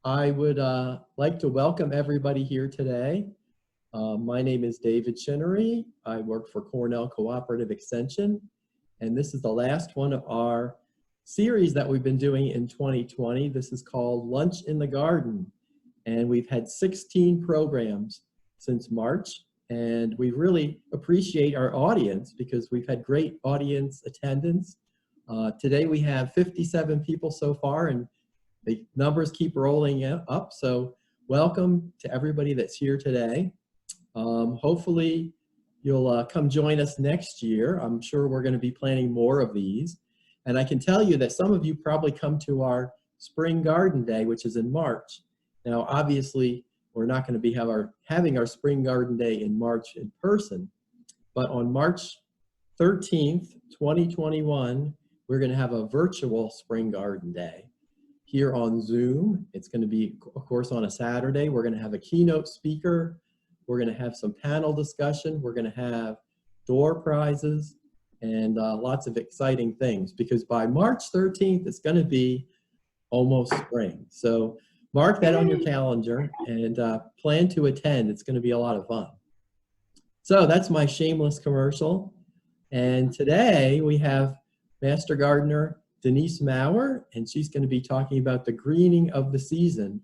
I would like to welcome everybody here today. My name is David Chinnery. I work for Cornell Cooperative Extension, and this is the last one of our series that we've been doing in 2020. This is called Lunch in the Garden, and we've had 16 programs since March, and we really appreciate our audience because we've had great audience attendance. Today we have 57 people so far, and the numbers keep rolling up, so welcome to everybody that's here today. Hopefully you'll come join us next year. I'm sure we're going to be planning more of these. And I can tell you that some of you probably come to our Spring Garden Day, which is in March. Now, obviously, we're not going to be having our Spring Garden Day in March in person, but on March 13th, 2021, we're going to have a virtual Spring Garden Day here on Zoom. It's going to be, of course, on a Saturday. We're going to have a keynote speaker. We're going to have some panel discussion. We're going to have door prizes and lots of exciting things, because by March 13th, it's going to be almost spring. So mark that on your calendar and plan to attend. It's going to be a lot of fun. So that's my shameless commercial. And today we have Master Gardener Denise Maurer, and she's going to be talking about the greening of the season.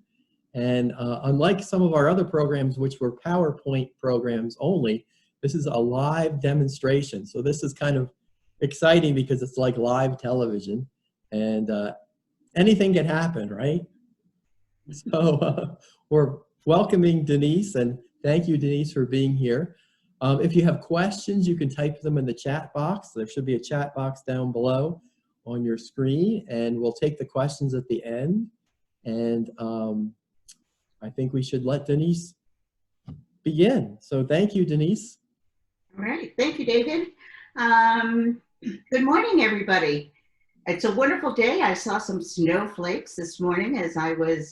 And unlike some of our other programs, which were PowerPoint programs only, this is a live demonstration. So this is kind of exciting because it's like live television, and anything can happen, right? So we're welcoming Denise, and thank you, Denise, for being here. If you have questions, you can type them in the chat box. There should be a chat box down below on your screen, and we'll take the questions at the end. And I think we should let Denise begin. So thank you, Denise. All right, thank you, David. Good morning, everybody. It's a wonderful day. I saw some snowflakes this morning as I was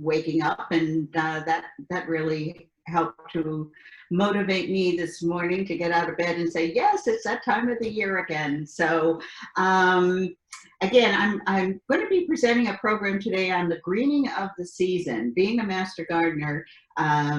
waking up, and that really helped to motivate me this morning to get out of bed and say, yes, it's that time of the year again. So again, I'm going to be presenting a program today on the greening of the season. Being a master gardener, I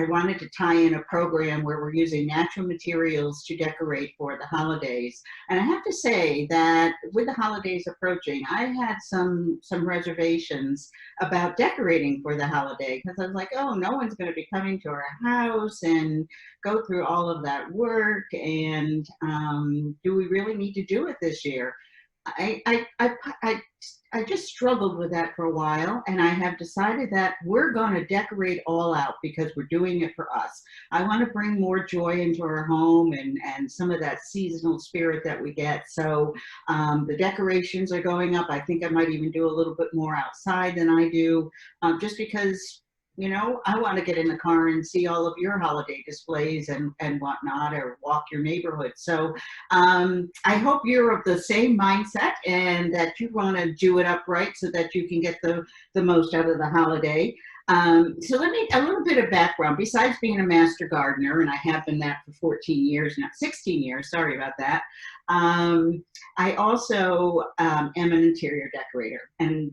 wanted to tie in a program where we're using natural materials to decorate for the holidays. And I have to say that with the holidays approaching, I had some reservations about decorating for the holiday, because I was like, oh, no one's going to be coming to our house and go through all of that work. And do we really need to do it this year? I just struggled with that for a while, and I have decided that we're going to decorate all out because we're doing it for us. I want to bring more joy into our home and some of that seasonal spirit that we get. So the decorations are going up. I think I might even do a little bit more outside than I do, just because, you know, I want to get in the car and see all of your holiday displays and whatnot, or walk your neighborhood. So I hope you're of the same mindset and that you want to do it up right so that you can get the most out of the holiday. So let me, a little bit of background. Besides being a master gardener, and I have been that for 14 years now, 16 years, sorry about that. I also am an interior decorator and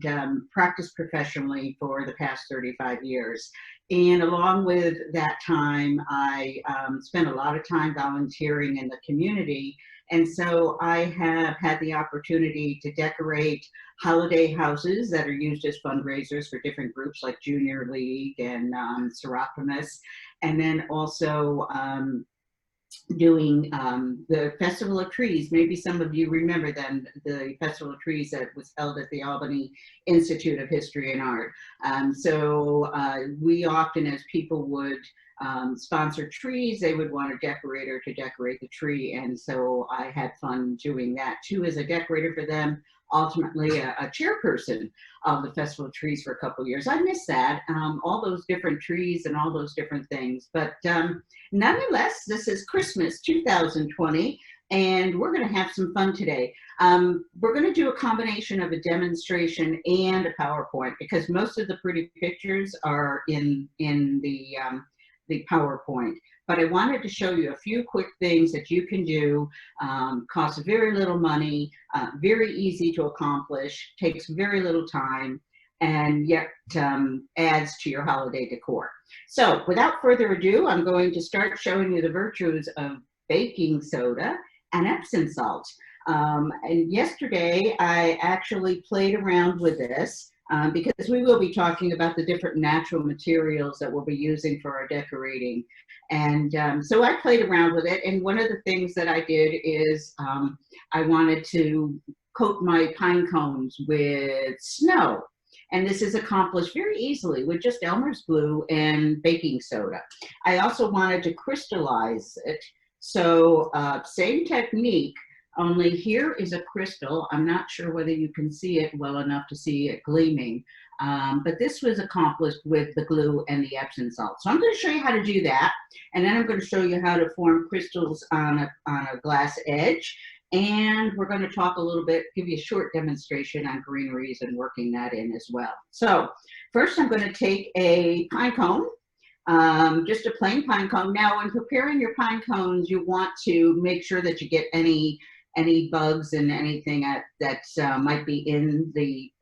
practiced professionally for the past 35 years. And along with that time, I spent a lot of time volunteering in the community. And so I have had the opportunity to decorate holiday houses that are used as fundraisers for different groups like Junior League and Serapimus. And then also doing the Festival of Trees. Maybe some of you remember then the Festival of Trees that was held at the Albany Institute of History and Art. So we often, as people would sponsor trees, they would want a decorator to decorate the tree. And so I had fun doing that too as a decorator for them. Ultimately a chairperson of the Festival of Trees for a couple of years. I miss that, all those different trees and all those different things. But nonetheless, this is Christmas 2020, and we're going to have some fun today. We're going to do a combination of a demonstration and a PowerPoint, because most of the pretty pictures are in the PowerPoint. But I wanted to show you a few quick things that you can do, costs very little money, very easy to accomplish, takes very little time, and yet adds to your holiday decor. So without further ado, I'm going to start showing you the virtues of baking soda and Epsom salt. And yesterday I actually played around with this because we will be talking about the different natural materials that we'll be using for our decorating. And so I played around with it, and one of the things that I did is I wanted to coat my pine cones with snow. And this is accomplished very easily with just Elmer's glue and baking soda. I also wanted to crystallize it. So same technique, only here is a crystal. I'm not sure whether you can see it well enough to see it gleaming, but this was accomplished with the glue and the Epsom salt. So I'm going to show you how to do that, and then I'm going to show you how to form crystals on a glass edge. And we're going to talk a little bit, give you a short demonstration on greeneries and working that in as well. So first I'm going to take a pine cone, just a plain pine cone. Now when preparing your pine cones, you want to make sure that you get any bugs and anything that might be in the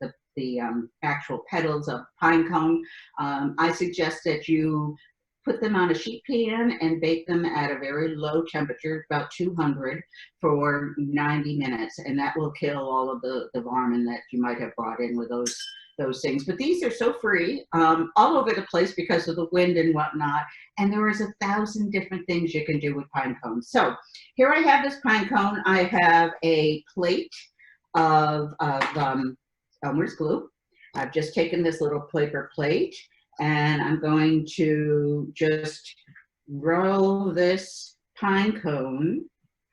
actual petals of pine cone. I suggest that you put them on a sheet pan and bake them at a very low temperature, about 200, for 90 minutes. And that will kill all of the varmin that you might have brought in with those things. But these are so free all over the place because of the wind and whatnot. And there is 1,000 different things you can do with pine cones. So here I have this pine cone. I have a plate of Elmer's glue. I've just taken this little paper plate, and I'm going to just roll this pine cone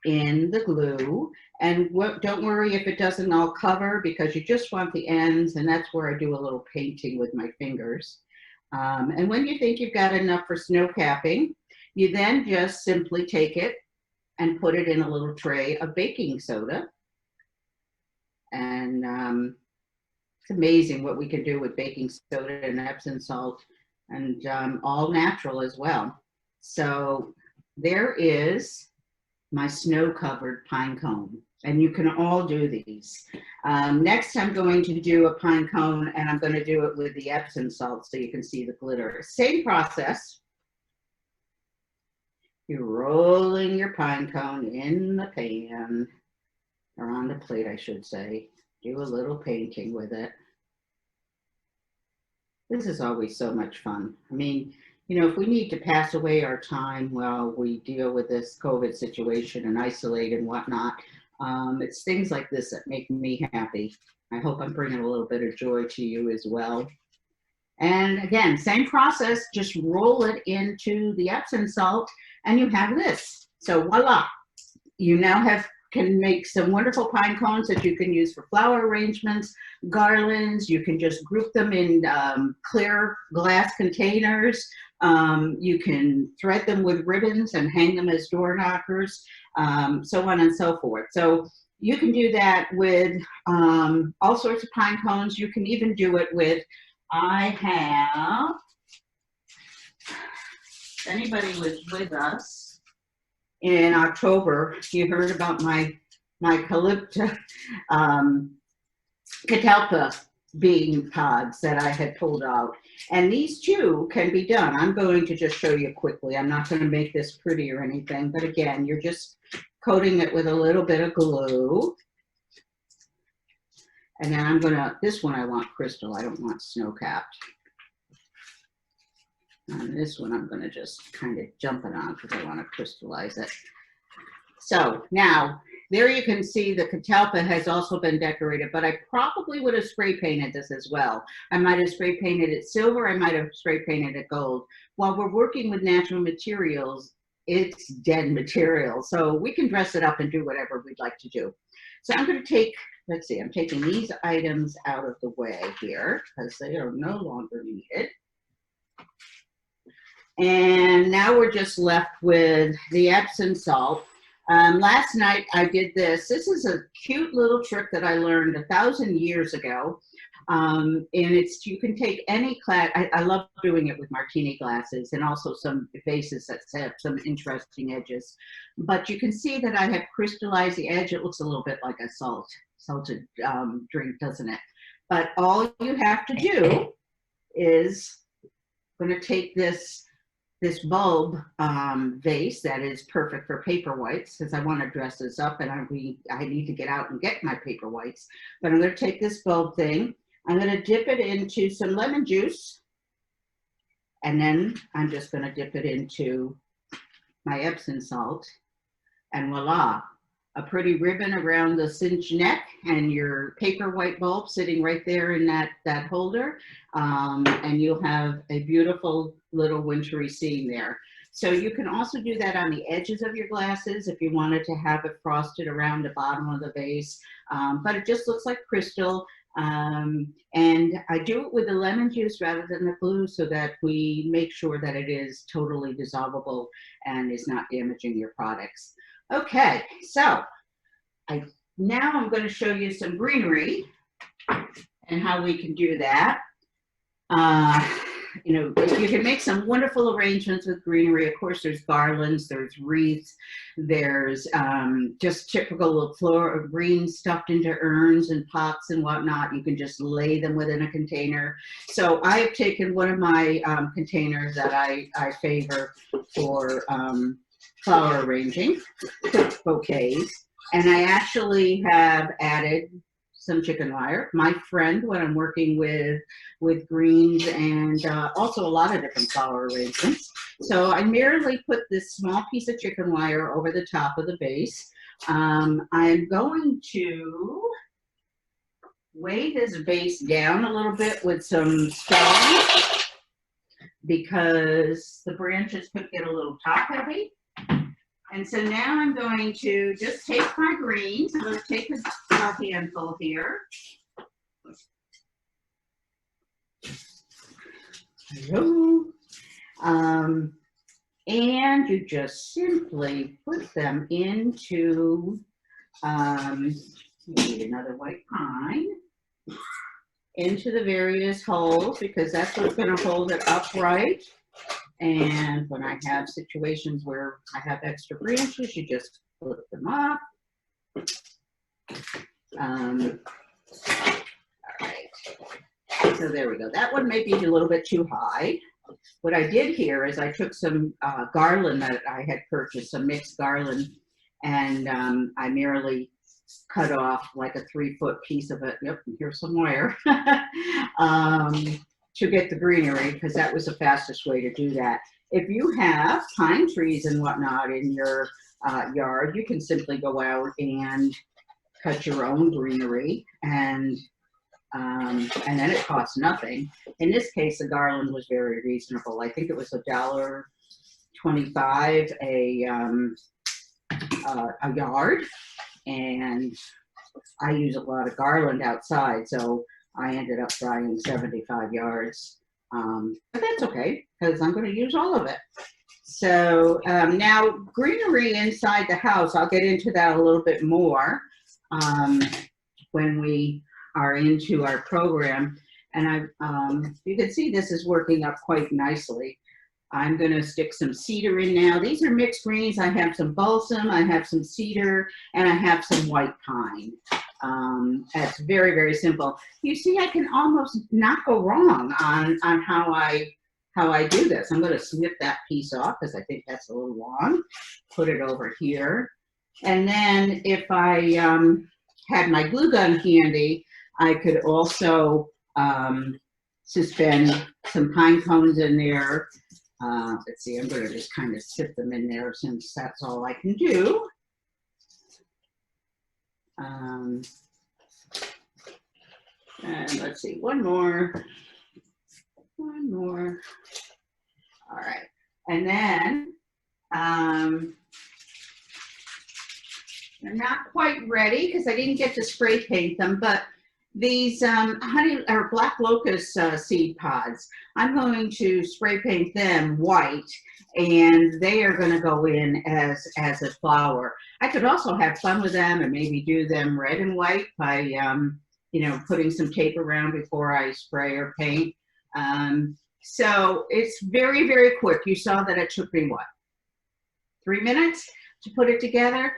in the glue. And don't worry if it doesn't all cover, because you just want the ends, and that's where I do a little painting with my fingers. And when you think you've got enough for snow capping, you then just simply take it and put it in a little tray of baking soda. And it's amazing what we can do with baking soda and Epsom salt, and all natural as well. So there is my snow-covered pine cone, and you can all do these. Next, I'm going to do a pine cone, and I'm going to do it with the Epsom salt so you can see the glitter. Same process. You're rolling your pine cone in the pan, or on the plate, I should say. Do a little painting with it. This is always so much fun. I mean, you know, if we need to pass away our time while we deal with this COVID situation and isolate and whatnot, it's things like this that make me happy. I hope I'm bringing a little bit of joy to you as well. And again, same process, just roll it into the Epsom salt and you have this. So voila, you now can make some wonderful pine cones that you can use for flower arrangements, garlands. You can just group them in clear glass containers. You can thread them with ribbons and hang them as door knockers, so on and so forth. So you can do that with all sorts of pine cones. You can even do it with, I have, if anybody was with us in October, you heard about my catalpa bean pods that I had pulled out. And these too can be done. I'm going to just show you quickly. I'm not going to make this pretty or anything, but again, you're just coating it with a little bit of glue. And then this one I want crystal. I don't want snow capped. And this one I'm going to just kind of jump it on because I want to crystallize it. So now there you can see the catalpa has also been decorated, but I probably would have spray painted this as well. I might have spray painted it silver. I might have spray painted it gold. While we're working with natural materials, it's dead material. So we can dress it up and do whatever we'd like to do. So I'm going to take, let's see, I'm taking these items out of the way here because they are no longer needed. And now we're just left with the Epsom salt. Last night I did this. This is a cute little trick that I learned 1,000 years ago. And you can take any class. I love doing it with martini glasses and also some vases that have some interesting edges. But you can see that I have crystallized the edge. It looks a little bit like a salted drink, doesn't it? But all you have to do is going to take this bulb vase that is perfect for paper whites, because I want to dress this up and I need to get out and get my paper whites. But I'm going to take this bulb thing, I'm going to dip it into some lemon juice, and then I'm just going to dip it into my Epsom salt, and voila, a pretty ribbon around the cinch neck and your paper white bulb sitting right there in that holder, and you'll have a beautiful little wintry scene there. So you can also do that on the edges of your glasses if you wanted to have it frosted around the bottom of the vase, but it just looks like crystal. And I do it with the lemon juice rather than the glue so that we make sure that it is totally dissolvable and is not damaging your products. Okay, so now I'm going to show you some greenery and how we can do that. You know, you can make some wonderful arrangements with greenery. Of course, there's garlands, there's wreaths, there's just typical floral green stuffed into urns and pots and whatnot. You can just lay them within a container. So I have taken one of my containers that I favor for flower arranging, bouquets, and I actually have added some chicken wire. My friend, when I'm working with greens and also a lot of different flower arrangements. So I merely put this small piece of chicken wire over the top of the base. I'm going to weigh this base down a little bit with some stone because the branches could get a little top heavy. And so now I'm going to just take my greens. I'm going to take a handful here. Hello. And you just simply put them into, need another white pine, into the various holes because that's what's going to hold it upright. And when I have situations where I have extra branches, you just flip them up. All right, so there we go. That one may be a little bit too high. What I did here is I took some garland that I had purchased, some mixed garland, and I merely cut off like a 3-foot piece of it. Yep, here's some wire. To get the greenery, because that was the fastest way to do that. If you have pine trees and whatnot in your yard, you can simply go out and cut your own greenery, and then it costs nothing. In this case, the garland was very reasonable. I think it was $1.25 a yard, and I use a lot of garland outside, so I ended up buying 75 yards, but that's okay because I'm going to use all of it. So now greenery inside the house, I'll get into that a little bit more when we are into our program. And you can see this is working up quite nicely. I'm going to stick some cedar in now. These are mixed greens. I have some balsam, I have some cedar, and I have some white pine. It's very, very simple. You see, I can almost not go wrong on how I do this. I'm going to snip that piece off because I think that's a little long. Put it over here. And then if I had my glue gun handy, I could also suspend some pine cones in there. Let's see, I'm going to just kind of sit them in there since that's all I can do. And let's see, one more. All right, and then they're not quite ready because I didn't get to spray paint them, but these honey or black locust seed pods, I'm going to spray paint them white, and they are going to go in as a flower. I could also have fun with them and maybe do them red and white by you know, putting some tape around before I spray or paint. So it's very, very quick. You saw that it took me what, 3 minutes? to put it together.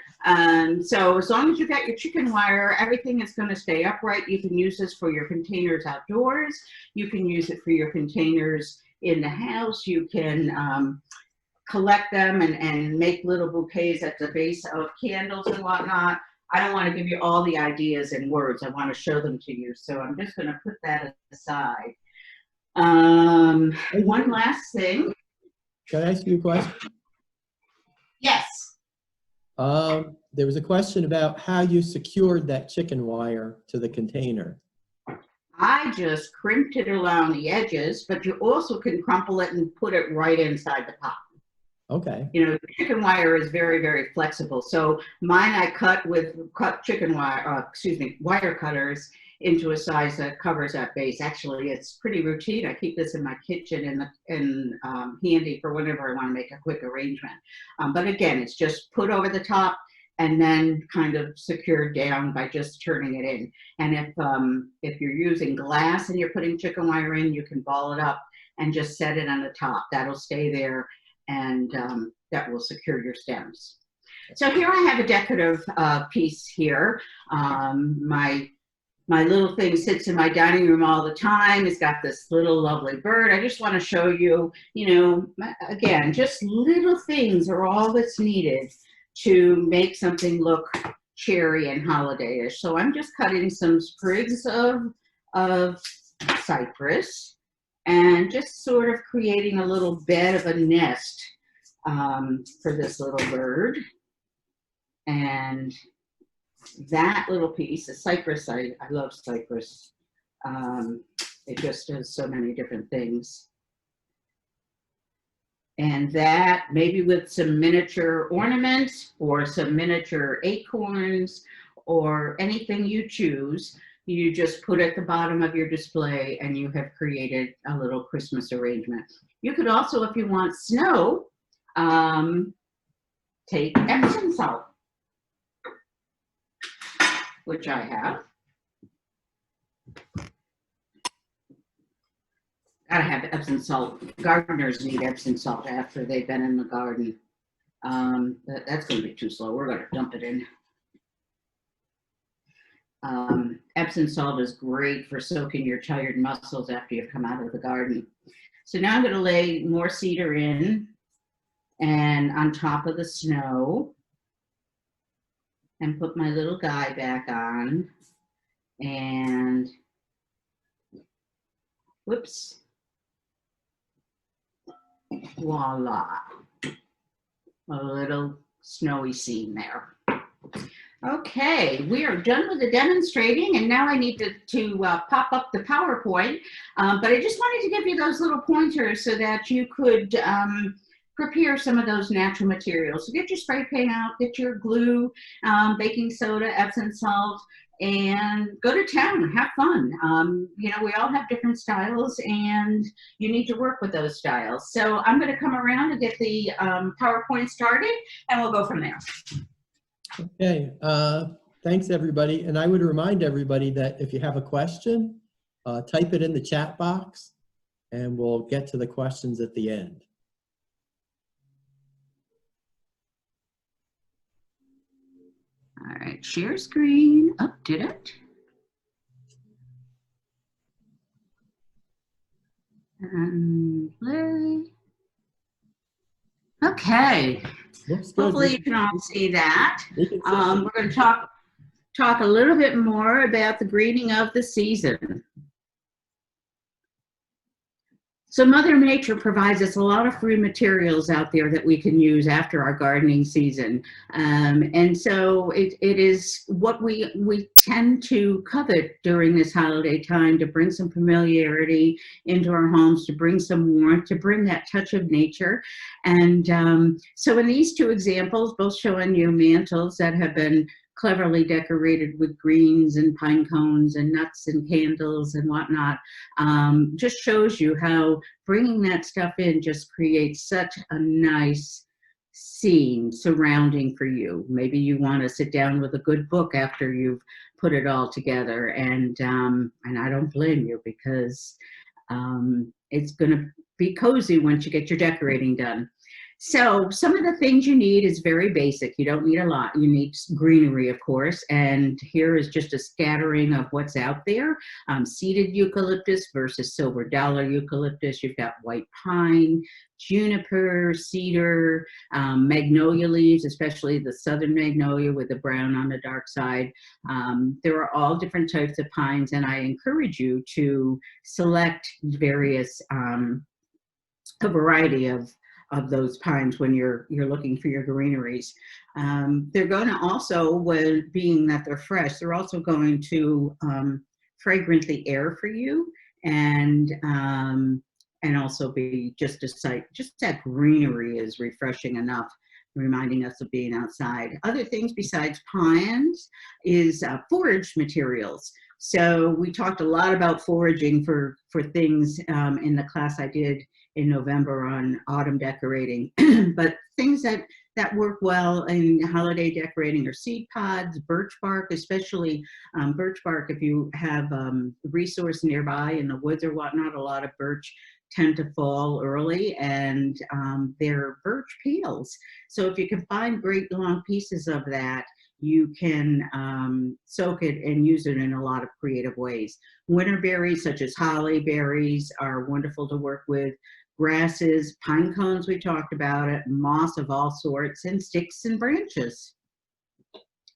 So as long as you got your chicken wire, everything is going to stay upright. You can use this for your containers outdoors. You can use it for your containers in the house. You can collect them and make little bouquets at the base of candles and whatnot. I don't want to give you all the ideas in words. I want to show them to you. So I'm just going to put that aside. One last thing. Can I ask you a question? Yes. There was a question about how you secured that chicken wire to the container. I just crimped it around the edges, but you also can crumple it and put it right inside the pot. Okay. You know, chicken wire is very, very flexible. So mine I cut with chicken wire, wire cutters into a size that covers that base. Actually, it's pretty routine. I keep this in my kitchen and handy for whenever I want to make a quick arrangement. But again, it's just put over the top and then kind of secured down by just turning it in. And if you're using glass and you're putting chicken wire in, you can ball it up and just set it on the top. That'll stay there, and that will secure your stems. So here I have a decorative piece here. My little thing sits in my dining room all the time. It's got this little lovely bird. I just want to show you, you know, again, just little things are all that's needed to make something look cherry and holiday-ish. So I'm just cutting some sprigs of cypress and just sort of creating a little bed of a nest for this little bird. And that little piece, the cypress, I love cypress. It just does so many different things. And that, maybe with some miniature ornaments or some miniature acorns or anything you choose, you just put at the bottom of your display and you have created a little Christmas arrangement. You could also, if you want snow, take Epsom salt, which I have. Gotta have Epsom salt. Gardeners need Epsom salt after they've been in the garden. That's gonna be too slow. We're gonna dump it in. Epsom salt is great for soaking your tired muscles after you've come out of the garden. So now I'm gonna lay more cedar in and on top of the snow and put my little guy back on, and whoops, voila, a little snowy scene there. Okay, we are done with the demonstrating, and now I need to pop up the PowerPoint, but I just wanted to give you those little pointers so that you could prepare some of those natural materials. So get your spray paint out, get your glue, baking soda, Epsom salt, and go to town, have fun. You know, we all have different styles and you need to work with those styles. So I'm gonna come around and get the PowerPoint started and we'll go from there. Okay, thanks everybody. And I would remind everybody that if you have a question, type it in the chat box and we'll get to the questions at the end. All right, share screen. Oh, did it? And play. Okay. Hopefully you can all see that. We're going to talk a little bit more about the greeting of the season. So Mother Nature provides us a lot of free materials out there that we can use after our gardening season. And so it is what we tend to covet during this holiday time, to bring some familiarity into our homes, to bring some warmth, to bring that touch of nature. And so in these two examples, both showing you mantles that have been cleverly decorated with greens and pine cones and nuts and candles and whatnot, just shows you how bringing that stuff in just creates such a nice scene surrounding for you. Maybe you want to sit down with a good book after you've put it all together, and I don't blame you, because it's going to be cozy once you get your decorating done. So some of the things you need is very basic. You don't need a lot. You need greenery, of course. And here is just a scattering of what's out there. Seeded eucalyptus versus silver dollar eucalyptus. You've got white pine, juniper, cedar, magnolia leaves, especially the southern magnolia with the brown on the dark side. There are all different types of pines, and I encourage you to select various, a variety of those pines when you're looking for your greeneries. They're going to also, when being that they're fresh, they're also going to fragrant the air for you, and also be just a sight. Just that greenery is refreshing enough, reminding us of being outside. Other things besides pines is forage materials. So we talked a lot about foraging for things in the class I did in November on autumn decorating, but things that work well in holiday decorating are seed pods, birch bark, especially birch bark. If you have resource nearby in the woods or whatnot, a lot of birch tend to fall early, and they're birch peels. So if you can find great long pieces of that, you can soak it and use it in a lot of creative ways. Winter berries such as holly berries are wonderful to work with. Grasses, pine cones, we talked about it, moss of all sorts, and sticks and branches.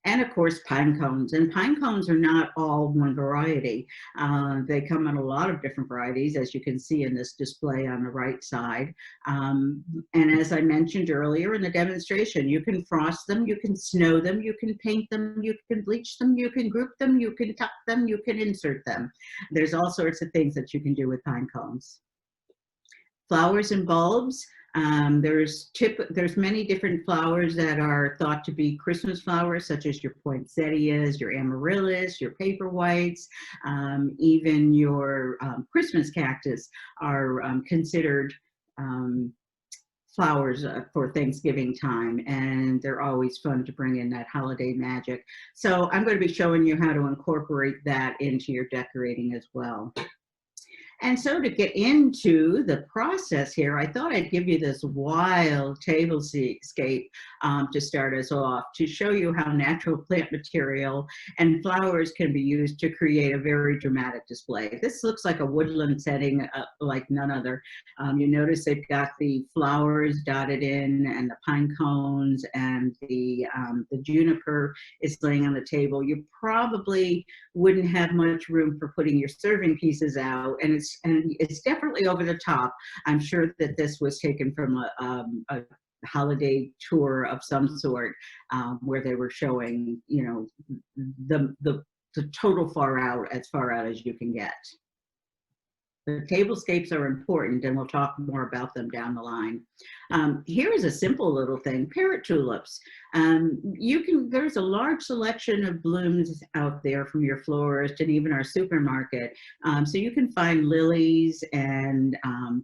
And of course, pine cones. And pine cones are not all one variety. They come in a lot of different varieties, as you can see in this display on the right side. And as I mentioned earlier in the demonstration, you can frost them, you can snow them, you can paint them, you can bleach them, you can group them, you can tuck them, you can insert them. There's all sorts of things that you can do with pine cones. Flowers and bulbs. There's many different flowers that are thought to be Christmas flowers, such as your poinsettias, your amaryllis, your paper whites, even your Christmas cactus are considered flowers for Thanksgiving time, and they're always fun to bring in that holiday magic. So I'm going to be showing you how to incorporate that into your decorating as well. And so to get into the process here, I thought I'd give you this wild tablescape to start us off, to show you how natural plant material and flowers can be used to create a very dramatic display. This looks like a woodland setting like none other. You notice they've got the flowers dotted in, and the pine cones, and the juniper is laying on the table. You probably wouldn't have much room for putting your serving pieces out, and it's definitely over the top. I'm sure that this was taken from a holiday tour of some sort, where they were showing, you know, the total far out as you can get. The tablescapes are important, and we'll talk more about them down the line. Here is a simple little thing, parrot tulips. There's a large selection of blooms out there from your florist and even our supermarket. So you can find lilies and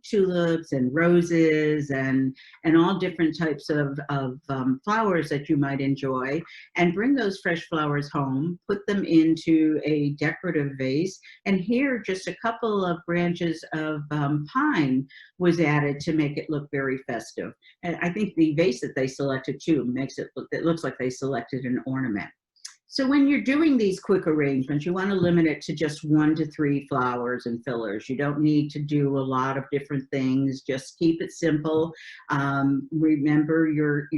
tulips and roses and all different types of flowers that you might enjoy, and bring those fresh flowers home, put them into a decorative vase. And here, just a couple of branches of pine was added to make it look very festive. And I think the vase that they selected too makes it looks like they selected an ornament. So when you're doing these quick arrangements, you want to limit it to just 1 to 3 flowers and fillers. You don't need to do a lot of different things. Just keep it simple. Remember your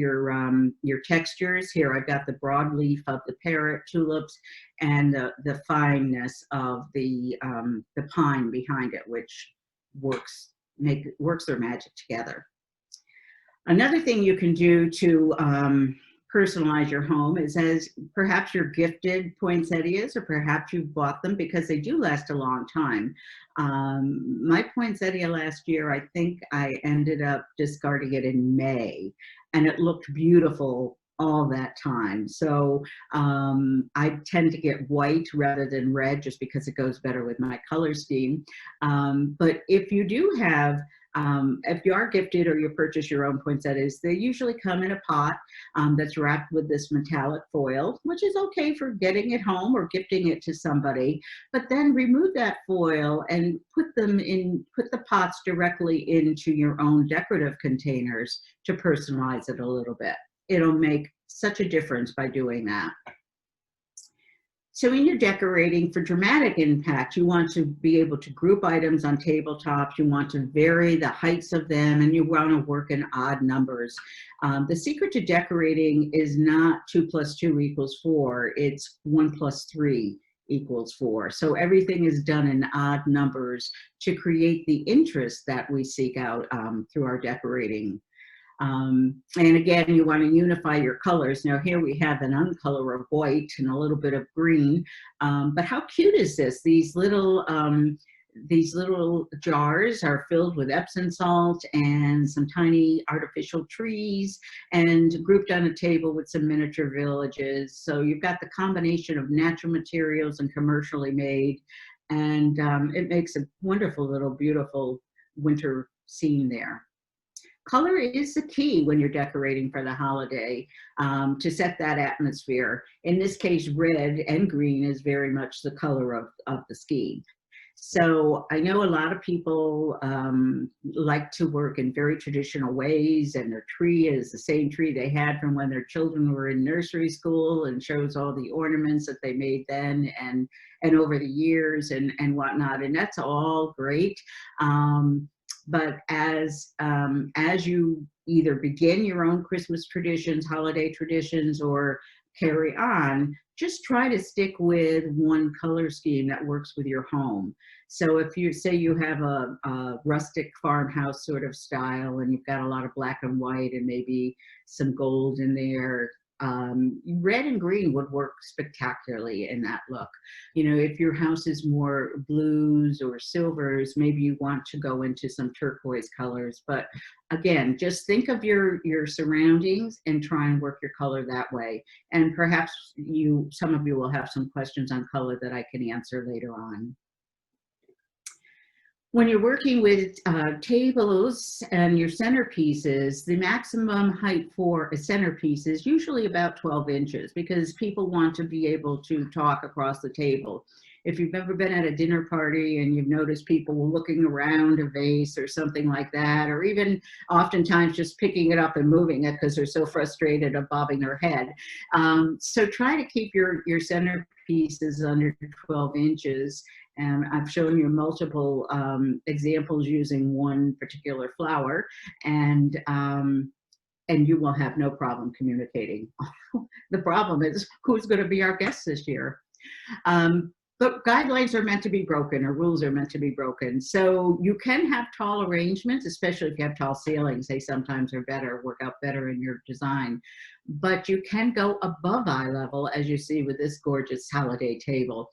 textures. Here I've got the broadleaf of the parrot tulips and the fineness of the pine behind it, which works their magic together. Another thing you can do to personalize your home is, as perhaps you're gifted poinsettias, or perhaps you've bought them because they do last a long time. My poinsettia last year, I think I ended up discarding it in May, and it looked beautiful all that time. So I tend to get white rather than red, just because it goes better with my color scheme. But if you do have If you are gifted or you purchase your own poinsettias, they usually come in a pot that's wrapped with this metallic foil, which is okay for getting it home or gifting it to somebody. But then remove that foil and put the pots directly into your own decorative containers to personalize it a little bit. It'll make such a difference by doing that. So when you're decorating for dramatic impact, you want to be able to group items on tabletops, you want to vary the heights of them, and you want to work in odd numbers. The secret to decorating is not 2 + 2 = 4, it's 1 + 3 = 4. So everything is done in odd numbers to create the interest that we seek out through our decorating. And again, you want to unify your colors. Now here we have an uncolor of white and a little bit of green, but how cute is this? These little jars are filled with Epsom salt and some tiny artificial trees and grouped on a table with some miniature villages. So you've got the combination of natural materials and commercially made, and it makes a wonderful little beautiful winter scene there. Color is the key when you're decorating for the holiday to set that atmosphere. In this case, red and green is very much the color of the scheme. So I know a lot of people like to work in very traditional ways, and their tree is the same tree they had from when their children were in nursery school, and shows all the ornaments that they made then and over the years and whatnot, and that's all great. But as you either begin your own Christmas traditions, holiday traditions, or carry on, just try to stick with one color scheme that works with your home. So if you say you have a rustic farmhouse sort of style and you've got a lot of black and white and maybe some gold in there, red and green would work spectacularly in that look. You know, if your house is more blues or silvers, maybe you want to go into some turquoise colors. But again, just think of your surroundings and try and work your color that way. And perhaps some of you will have some questions on color that I can answer later on. When you're working with tables and your centerpieces, the maximum height for a centerpiece is usually about 12 inches because people want to be able to talk across the table. If you've ever been at a dinner party and you've noticed people looking around a vase or something like that, or even oftentimes just picking it up and moving it because they're so frustrated of bobbing their head. So try to keep your centerpieces under 12 inches. And I've shown you multiple examples using one particular flower, and you will have no problem communicating. The problem is who's going to be our guests this year. But guidelines are meant to be broken, or rules are meant to be broken. So you can have tall arrangements, especially if you have tall ceilings. They sometimes are better, work out better in your design. But you can go above eye level, as you see with this gorgeous holiday table.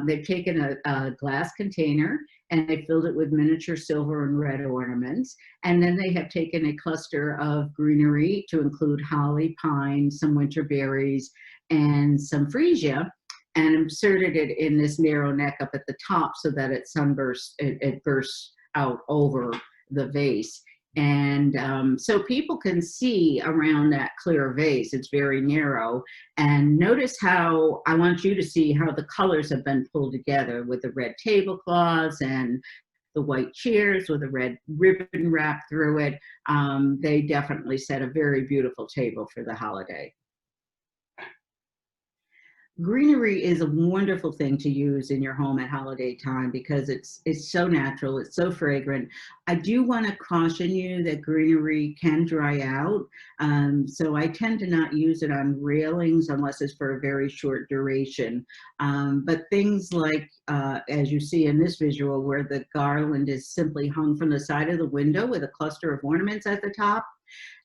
They've taken a glass container and they filled it with miniature silver and red ornaments. And then they have taken a cluster of greenery to include holly, pine, some winter berries, and some freesia, and inserted it in this narrow neck up at the top so that it bursts out over the vase. And so people can see around that clear vase. It's very narrow. And notice how, I want you to see how the colors have been pulled together with the red tablecloths and the white chairs with a red ribbon wrapped through it. They definitely set a very beautiful table for the holiday. Greenery is a wonderful thing to use in your home at holiday time because it's so natural, it's so fragrant. I do want to caution you that greenery can dry out, so I tend to not use it on railings unless it's for a very short duration. But things like, as you see in this visual, where the garland is simply hung from the side of the window with a cluster of ornaments at the top,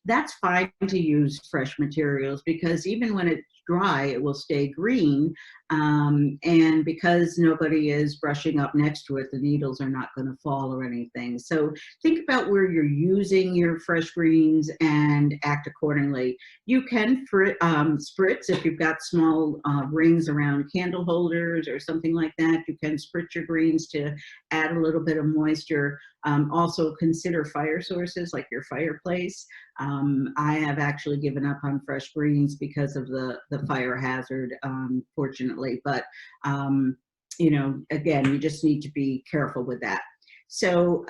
that's fine to use fresh materials because even when it's dry, it will stay green. And because nobody is brushing up next to it, the needles are not going to fall or anything. So think about where you're using your fresh greens and act accordingly. You can spritz if you've got small rings around candle holders or something like that. You can spritz your greens to add a little bit of moisture. Also consider fire sources like your fireplace. I have actually given up on fresh greens because of the fire hazard, fortunately. But, you know, again, you just need to be careful with that. So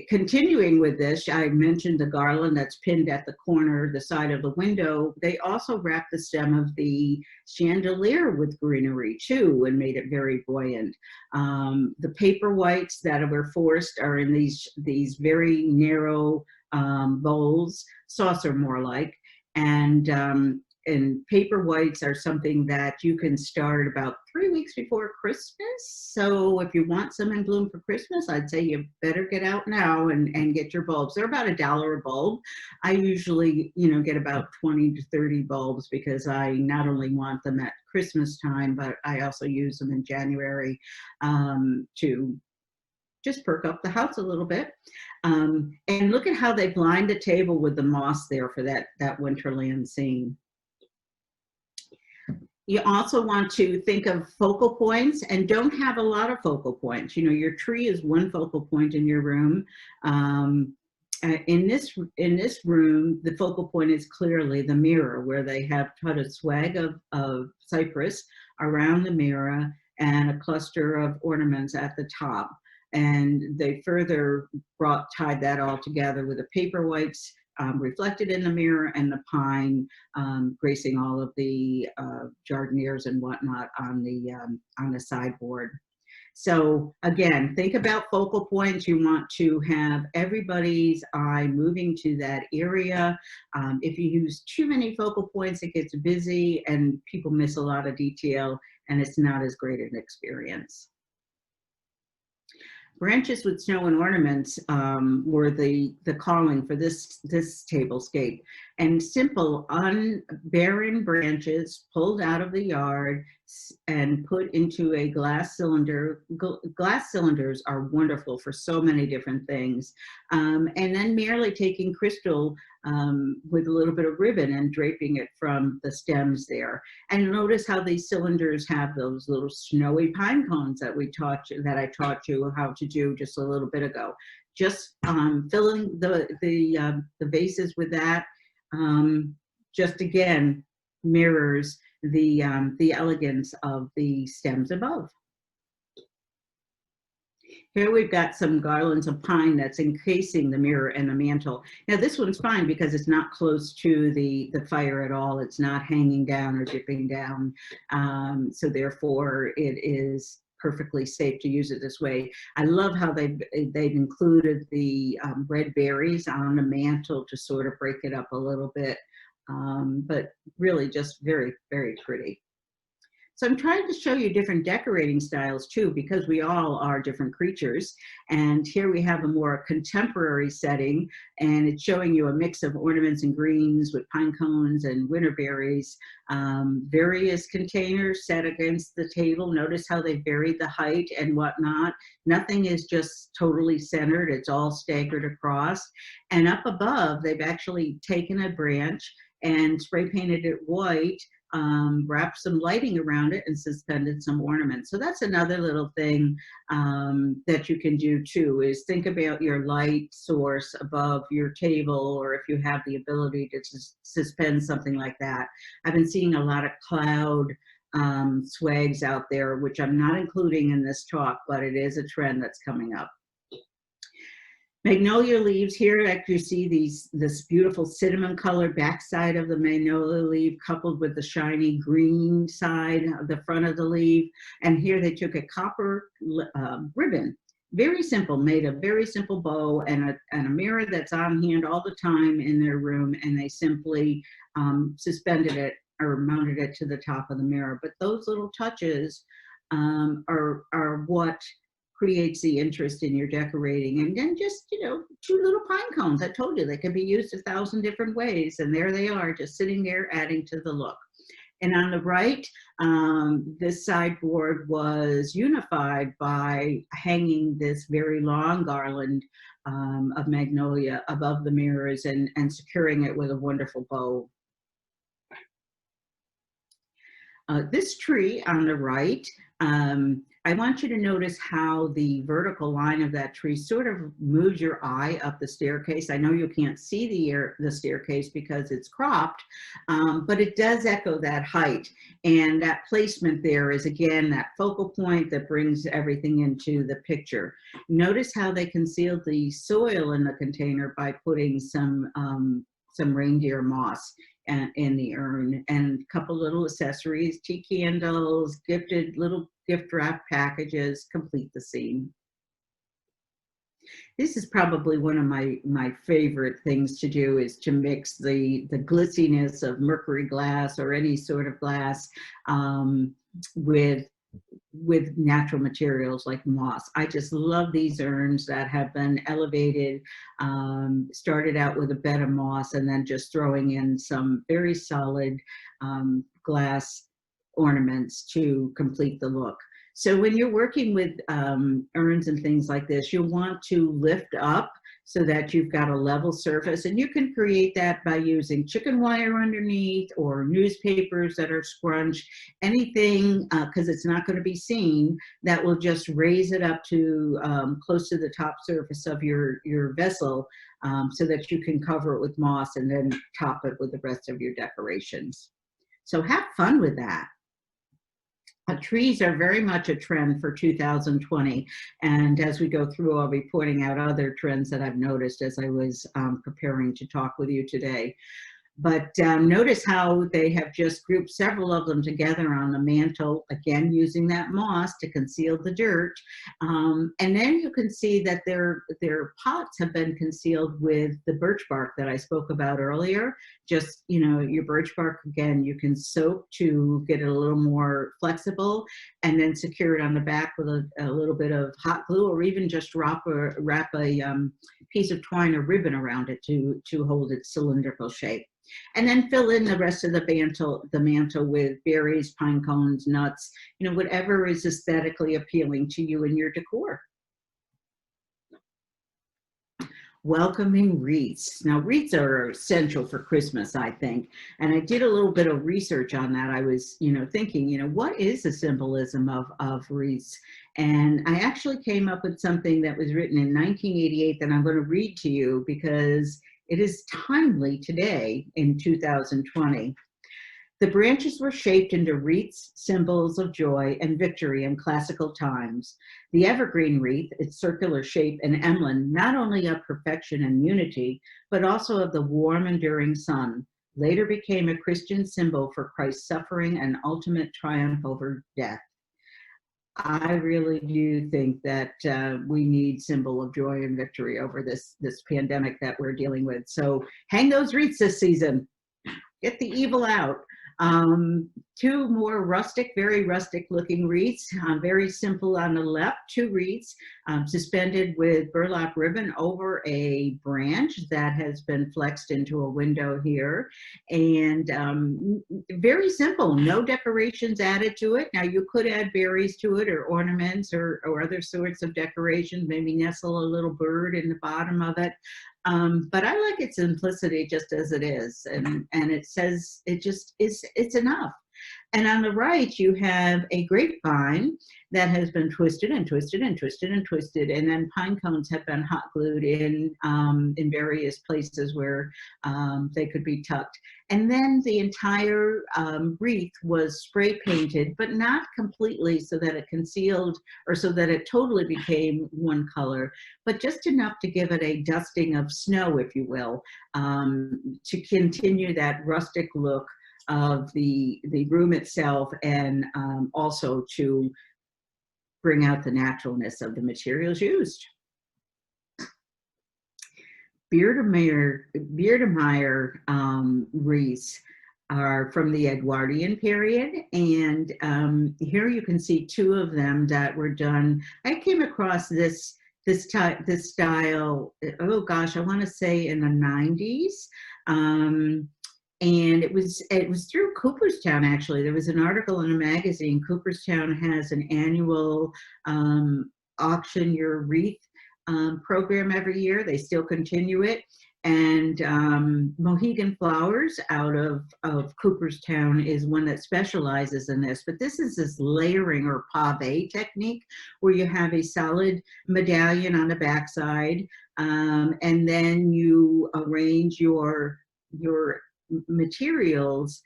continuing with this, I mentioned the garland that's pinned at the corner, the side of the window. They also wrapped the stem of the chandelier with greenery too and made it very buoyant. The paper whites that were forced are in these very narrow bowls, saucer more like, and paper whites are something that you can start about 3 weeks before Christmas. So if you want some in bloom for Christmas, I'd say you better get out now and get your bulbs. They're about $1 a bulb. I usually, you know, get about 20 to 30 bulbs because I not only want them at Christmas time, but I also use them in January to just perk up the house a little bit. And look at how they blind the table with the moss there for that winterland scene. You also want to think of focal points and don't have a lot of focal points. You know, your tree is one focal point in your room. In this room, the focal point is clearly the mirror, where they have put a swag of cypress around the mirror and a cluster of ornaments at the top. And they further tied that all together with the paper whites reflected in the mirror and the pine gracing all of the jardiniers and whatnot on the sideboard. So again, think about focal points. You want to have everybody's eye moving to that area. If you use too many focal points, it gets busy and people miss a lot of detail and it's not as great an experience. Branches with snow and ornaments were the calling for this tablescape. And simple, barren branches pulled out of the yard and put into a glass cylinder. Glass cylinders are wonderful for so many different things. And then merely taking crystal with a little bit of ribbon and draping it from the stems there. And notice how these cylinders have those little snowy pine cones that I taught you how to do just a little bit ago. Just filling the vases with that, just again mirrors the elegance of the stems above. Here we've got some garlands of pine that's encasing the mirror and the mantle. Now this one's fine because it's not close to the fire at all. It's not hanging down or dipping down. So therefore it is perfectly safe to use it this way. I love how they've included the red berries on the mantle to sort of break it up a little bit. But really just very, very pretty. So I'm trying to show you different decorating styles too, because we all are different creatures. And here we have a more contemporary setting, and it's showing you a mix of ornaments and greens with pine cones and winter berries. Various containers set against the table. Notice how they varied the height and whatnot. Nothing is just totally centered. It's all staggered across. And up above, they've actually taken a branch and spray painted it white, wrapped some lighting around it and suspended some ornaments. So that's another little thing that you can do too, is think about your light source above your table, or if you have the ability to suspend something like that. I've been seeing a lot of cloud swags out there, which I'm not including in this talk, but it is a trend that's coming up. Magnolia leaves here, you see this beautiful cinnamon colored backside of the magnolia leaf coupled with the shiny green side of the front of the leaf. And here they took a copper ribbon, very simple, made a very simple bow and a mirror that's on hand all the time in their room, and they simply suspended it or mounted it to the top of the mirror. But those little touches are what creates the interest in your decorating. And then just, you know, 2 little pine cones. I told you they could be used 1,000 different ways, and there they are, just sitting there adding to the look. And on the right, this sideboard was unified by hanging this very long garland of magnolia above the mirrors and securing it with a wonderful bow. This tree on the right, I want you to notice how the vertical line of that tree sort of moves your eye up the staircase. I know you can't see the staircase because it's cropped, but it does echo that height. And that placement there is, again, that focal point that brings everything into the picture. Notice how they concealed the soil in the container by putting some reindeer moss in the urn, and a couple little accessories, tea candles, little gift wrap packages complete the scene. This is probably one of my favorite things to do, is to mix the glissiness of mercury glass or any sort of glass with natural materials like moss. I just love these urns that have been elevated, started out with a bed of moss and then just throwing in some very solid glass ornaments to complete the look. So when you're working with urns and things like this, you'll want to lift up so that you've got a level surface, and you can create that by using chicken wire underneath or newspapers that are scrunched, anything, because it's not going to be seen, that will just raise it up to close to the top surface of your vessel, so that you can cover it with moss and then top it with the rest of your decorations. So have fun with that. Trees are very much a trend for 2020, and as we go through, I'll be pointing out other trends that I've noticed as I was preparing to talk with you today. But notice how they have just grouped several of them together on the mantle, again using that moss to conceal the dirt. And then you can see that their pots have been concealed with the birch bark that I spoke about earlier. Just, you know, your birch bark, again, you can soak to get it a little more flexible, and then secure it on the back with a little bit of hot glue, or even just wrap a piece of twine or ribbon around it to hold its cylindrical shape. And then fill in the rest of the mantle with berries, pine cones, nuts, you know, whatever is aesthetically appealing to you in your decor. Welcoming wreaths. Now, wreaths are essential for Christmas, I think. And I did a little bit of research on that. I was, thinking, what is the symbolism of wreaths? And I actually came up with something that was written in 1988 that I'm going to read to you because it is timely today in 2020. The branches were shaped into wreaths, symbols of joy and victory in classical times. The evergreen wreath, its circular shape and emblem, not only of perfection and unity, but also of the warm, enduring sun, later became a Christian symbol for Christ's suffering and ultimate triumph over death. I really do think that we need symbol of joy and victory over this pandemic that we're dealing with. So hang those wreaths this season. Get the evil out. Two more rustic, very rustic looking wreaths, very simple on the left, 2 wreaths suspended with burlap ribbon over a branch that has been flexed into a window here. And very simple, no decorations added to it. Now you could add berries to it or ornaments or other sorts of decorations, maybe nestle a little bird in the bottom of it. But I like its simplicity just as it is. And it says it just is, it's enough. And on the right, you have a grapevine that has been twisted and twisted and twisted and twisted. And then pine cones have been hot glued in various places where they could be tucked. And then the entire wreath was spray painted, but not completely so that it concealed or so that it totally became one color, but just enough to give it a dusting of snow, if you will, to continue that rustic look of the room itself, and also to bring out the naturalness of the materials used. Beardemeyer wreaths are from the Edwardian period, and here you can see 2 of them that were done. I came across this style, oh gosh, I want to say in the 90s. And it was through Cooperstown, actually. There was an article in a magazine. Cooperstown has an annual auction your wreath program every year. They still continue it. And Mohegan Flowers out of Cooperstown is one that specializes in this. But this is this layering or pave technique where you have a solid medallion on the backside, and then you arrange your materials,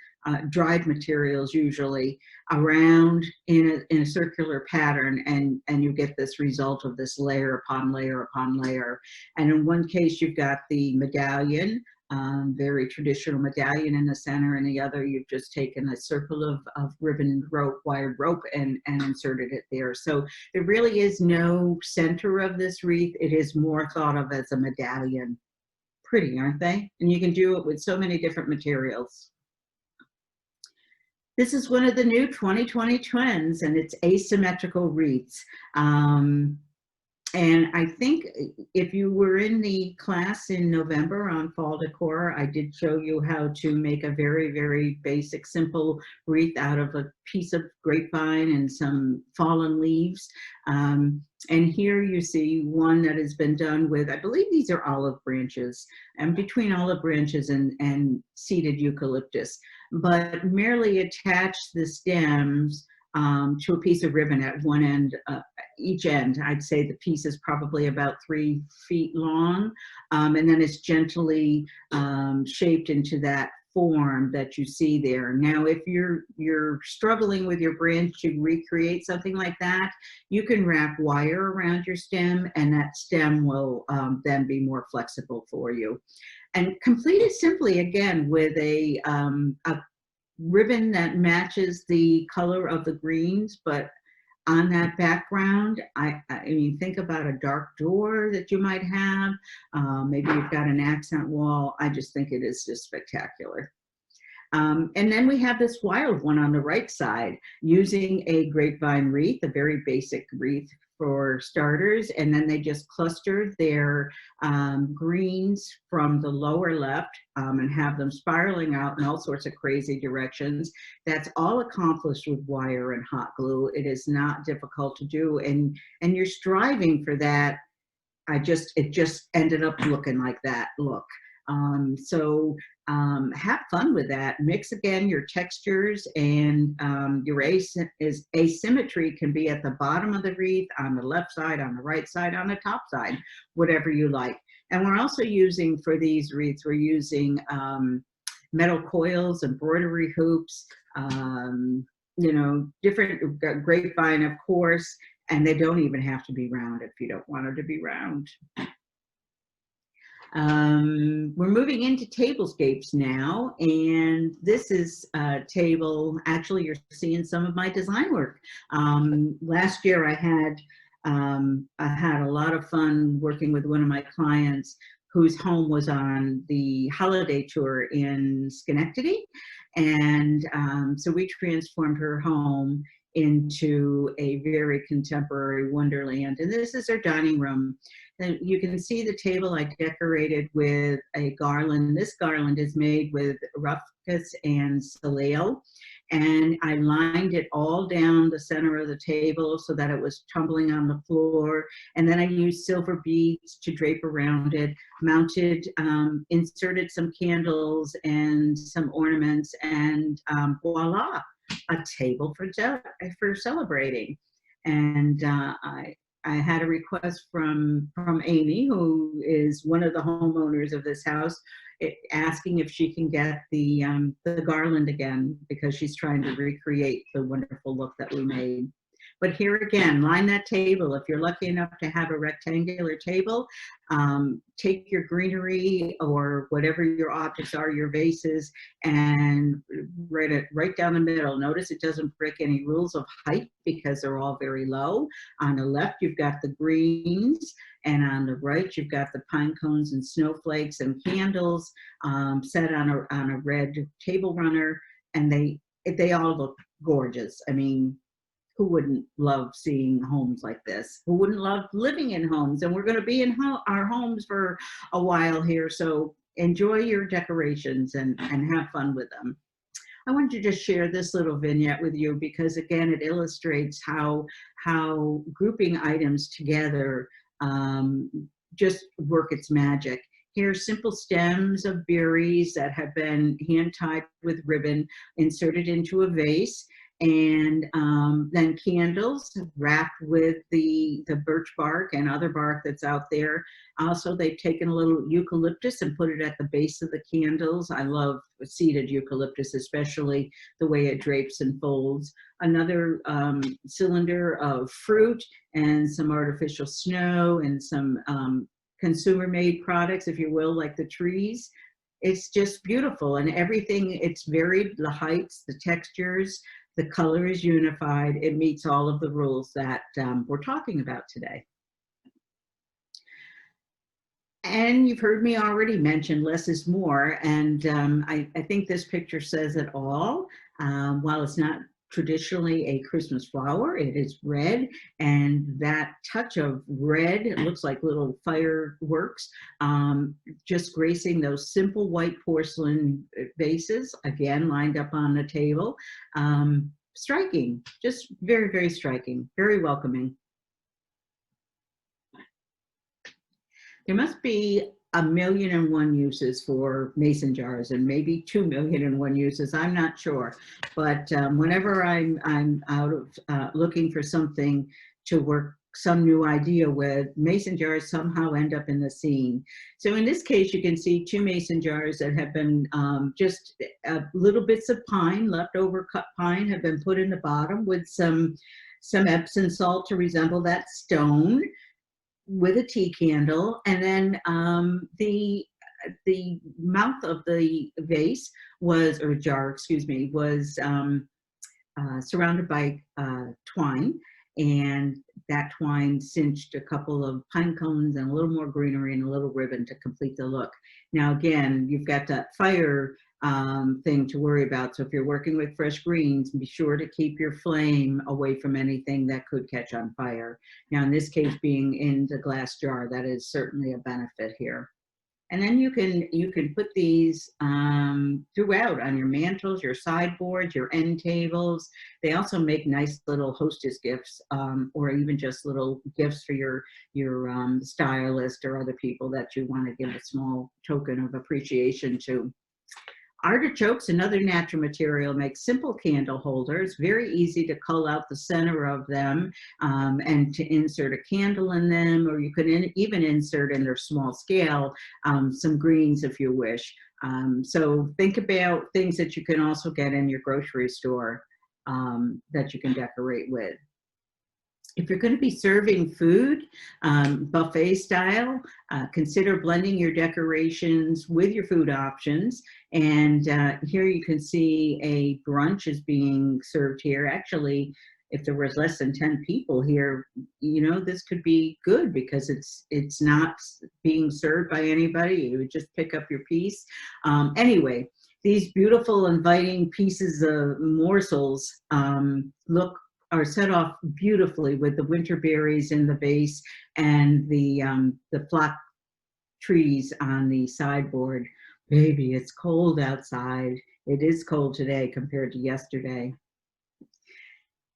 dried materials usually, around in a circular pattern, and you get this result of this layer upon layer upon layer. And in one case, you've got the medallion, very traditional medallion in the center, and the other, you've just taken a circle of ribbon rope, wired rope, and inserted it there. So there really is no center of this wreath. It is more thought of as a medallion. Pretty, aren't they? And you can do it with so many different materials. This is one of the new 2020 trends, and it's asymmetrical wreaths. And I think if you were in the class in November on fall decor, I did show you how to make a very, very basic, simple wreath out of a piece of grapevine and some fallen leaves. And here you see one that has been done with, I believe these are olive branches, and between olive branches and seeded eucalyptus, but merely attach the stems to a piece of ribbon at one end, each end. I'd say the piece is probably about 3 feet long, and then it's gently shaped into that form that you see there. Now, if you're struggling with your branch to recreate something like that, you can wrap wire around your stem, and that stem will then be more flexible for you. And complete it simply, again, with a ribbon that matches the color of the greens, but on that background, I mean, think about a dark door that you might have. Maybe you've got an accent wall. I just think it is just spectacular. And then we have this wild one on the right side, using a grapevine wreath, a very basic wreath for starters, and then they just cluster their greens from the lower left and have them spiraling out in all sorts of crazy directions. That's all accomplished with wire and hot glue. It is not difficult to do, and you're striving for that. It just ended up looking like that look. Have fun with that. Mix again your textures, and your asymmetry can be at the bottom of the wreath, on the left side, on the right side, on the top side, whatever you like. And we're also using, for these wreaths, we're using metal coils, embroidery hoops, different grapevine, of course, and they don't even have to be round if you don't want them to be round. We're moving into tablescapes now, and this is a table. Actually, you're seeing some of my design work. Last year I had a lot of fun working with one of my clients whose home was on the holiday tour in Schenectady, and so we transformed her home into a very contemporary wonderland. And this is her dining room. And you can see the table I decorated with a garland. This garland is made with rufus and salal. And I lined it all down the center of the table so that it was tumbling on the floor. And then I used silver beads to drape around it, mounted, inserted some candles and some ornaments, and voila, a table for celebrating. And I had a request from Amy, who is one of the homeowners of this house, asking if she can get the garland again, because she's trying to recreate the wonderful look that we made. But here again, line that table. If you're lucky enough to have a rectangular table, take your greenery or whatever your objects are, your vases, and write it right down the middle. Notice it doesn't break any rules of height because they're all very low. On the left, you've got the greens, and on the right, you've got the pine cones and snowflakes and candles set on a red table runner, and they all look gorgeous. I mean, who wouldn't love seeing homes like this? Who wouldn't love living in homes? And we're going to be in our homes for a while here, so enjoy your decorations and have fun with them. I wanted to just share this little vignette with you because, again, it illustrates how grouping items together just work its magic. Here's simple stems of berries that have been hand tied with ribbon, inserted into a vase, and then candles wrapped with the birch bark and other bark that's out there. Also, they've taken a little eucalyptus and put it at the base of the candles. I love seeded eucalyptus, especially the way it drapes and folds. Another cylinder of fruit and some artificial snow and some consumer-made products, if you will, like the trees. It's just beautiful, and everything, it's varied, the heights, the textures, the color is unified. It meets all of the rules that we're talking about today. And you've heard me already mention less is more, and I think this picture says it all. While it's not traditionally a Christmas flower, it is red, and that touch of red, it looks like little fireworks, just gracing those simple white porcelain vases, again lined up on the table. Striking, just very, very striking, very welcoming. There must be 1,000,001 uses for mason jars, and maybe 2,000,001 uses. I'm not sure, but whenever I'm out of looking for something to work some new idea with, mason jars somehow end up in the scene. So in this case, you can see 2 mason jars that have been just little bits of pine, leftover cut pine, have been put in the bottom with some Epsom salt to resemble that stone, with a tea candle, and then the mouth of the vase was, or jar, excuse me, was surrounded by twine, and that twine cinched a couple of pine cones and a little more greenery and a little ribbon to complete the look. Now again, you've got that fire thing to worry about. So if you're working with fresh greens, be sure to keep your flame away from anything that could catch on fire. Now in this case, being in the glass jar, that is certainly a benefit here. And then you can put these throughout on your mantles, your sideboards, your end tables. They also make nice little hostess gifts, or even just little gifts for your stylist or other people that you want to give a small token of appreciation to. Artichokes, another natural material, make simple candle holders, very easy to cull out the center of them and to insert a candle in them, or you could even insert in their small scale some greens if you wish. So think about things that you can also get in your grocery store that you can decorate with. If you're going to be serving food, buffet style, consider blending your decorations with your food options. And here you can see a brunch is being served here. Actually, if there was less than 10 people here, you know, this could be good because it's not being served by anybody. You would just pick up your piece. Anyway, these beautiful, inviting pieces of morsels are set off beautifully with the winter berries in the vase and the flock trees on the sideboard. Baby, it's cold outside. It is cold today compared to yesterday.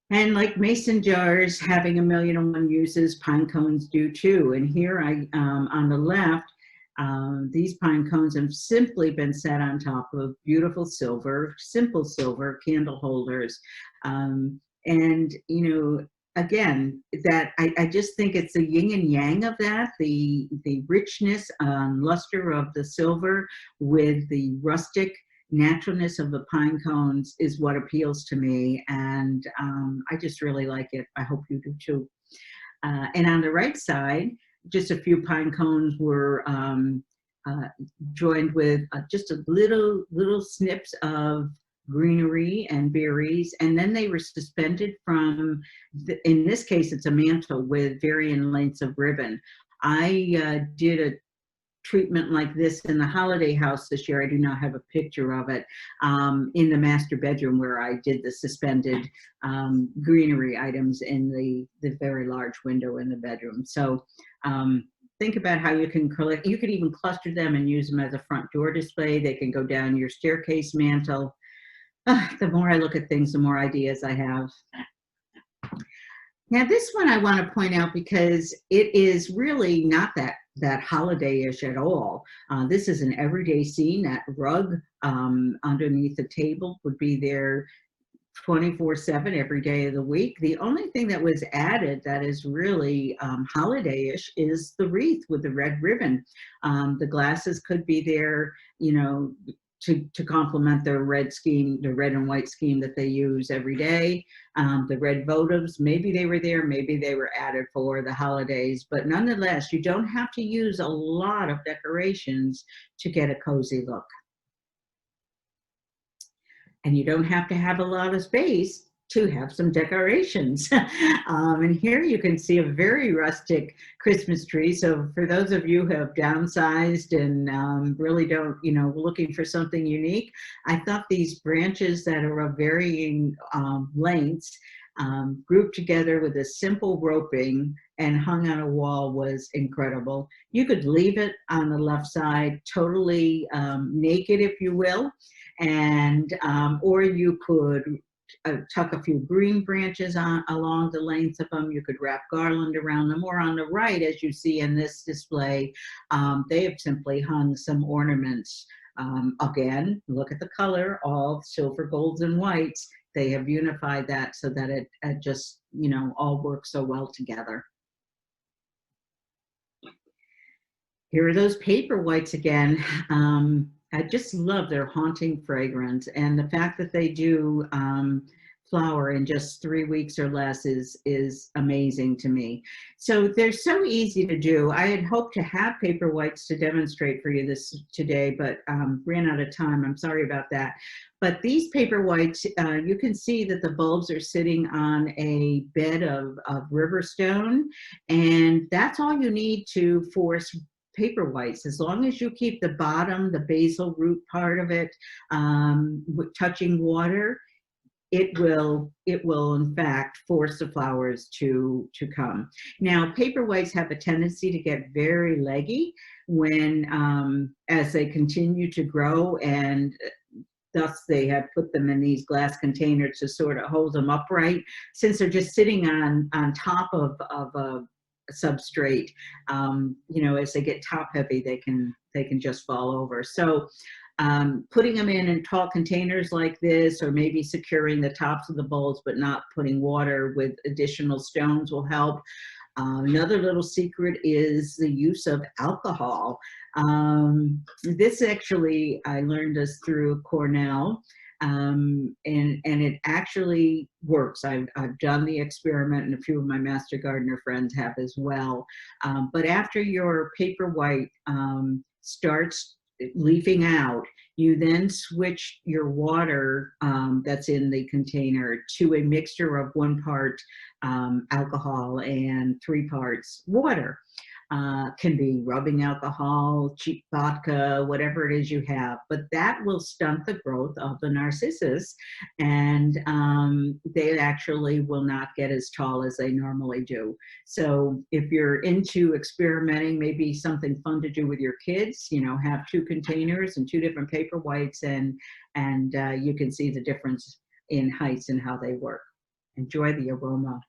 And like mason jars having 1,000,001 uses, pine cones do too. And here on the left, these pine cones have simply been set on top of beautiful silver, simple silver candle holders. And, you know, again, that I just think it's the yin and yang of that, the richness, luster of the silver with the rustic naturalness of the pine cones is what appeals to me. And I just really like it. I hope you do too. And on the right side, just a few pine cones were joined with just a little snips of greenery and berries, and then they were suspended from, in this case, it's a mantle with varying lengths of ribbon. I did a treatment like this in the holiday house this year. I do not have a picture of it, in the master bedroom where I did the suspended greenery items in the very large window in the bedroom. So think about how you can collect. You could even cluster them and use them as a front door display. They can go down your staircase mantle. The more I look at things, the more ideas I have. Now, this one I want to point out because it is really not that holiday-ish at all. This is an everyday scene. That rug underneath the table would be there 24/7 every day of the week. The only thing that was added that is really holiday-ish is the wreath with the red ribbon. The glasses could be there, you know, to complement their red scheme, the red and white scheme that they use every day. The red votives, maybe they were there, maybe they were added for the holidays, but nonetheless, you don't have to use a lot of decorations to get a cozy look. And you don't have to have a lot of space to have some decorations. And here you can see a very rustic Christmas tree. So for those of you who have downsized and really don't, you know, looking for something unique, I thought these branches that are of varying lengths grouped together with a simple roping and hung on a wall was incredible. You could leave it on the left side totally naked, if you will, and or you could tuck a few green branches along the length of them. You could wrap garland around them, or on the right, as you see in this display, they have simply hung some ornaments. Again, look at the color, all silver, golds, and whites. They have unified that so that it just, you know, all works so well together. Here are those paper whites again. I just love their haunting fragrance, and the fact that they do flower in just 3 weeks or less is amazing to me. So they're so easy to do. I had hoped to have paper whites to demonstrate for you this today, but ran out of time. I'm sorry about that. But these paper whites, you can see that the bulbs are sitting on a bed of river stone, and that's all you need to force paper whites. As long as you keep the bottom, the basal root part of it, touching water, it will in fact force the flowers to come. Now, paper whites have a tendency to get very leggy when as they continue to grow, and thus they have put them in these glass containers to sort of hold them upright. Since they're just sitting on top of a substrate, you know, as they get top heavy, they can just fall over. So putting them in tall containers like this, or maybe securing the tops of the bowls but not putting water with additional stones, will help. Another little secret is the use of alcohol. This actually, I learned this through Cornell, and it actually works. I've done the experiment, and a few of my master gardener friends have as well. But after your paper white starts leafing out, you then switch your water that's in the container to a mixture of 1 part alcohol and 3 parts water. Can be rubbing alcohol, cheap vodka, whatever it is you have, but that will stunt the growth of the narcissus, and they actually will not get as tall as they normally do. So if you're into experimenting, maybe something fun to do with your kids, you know, have 2 containers and 2 different paper whites, and you can see the difference in heights and how they work. Enjoy the aroma.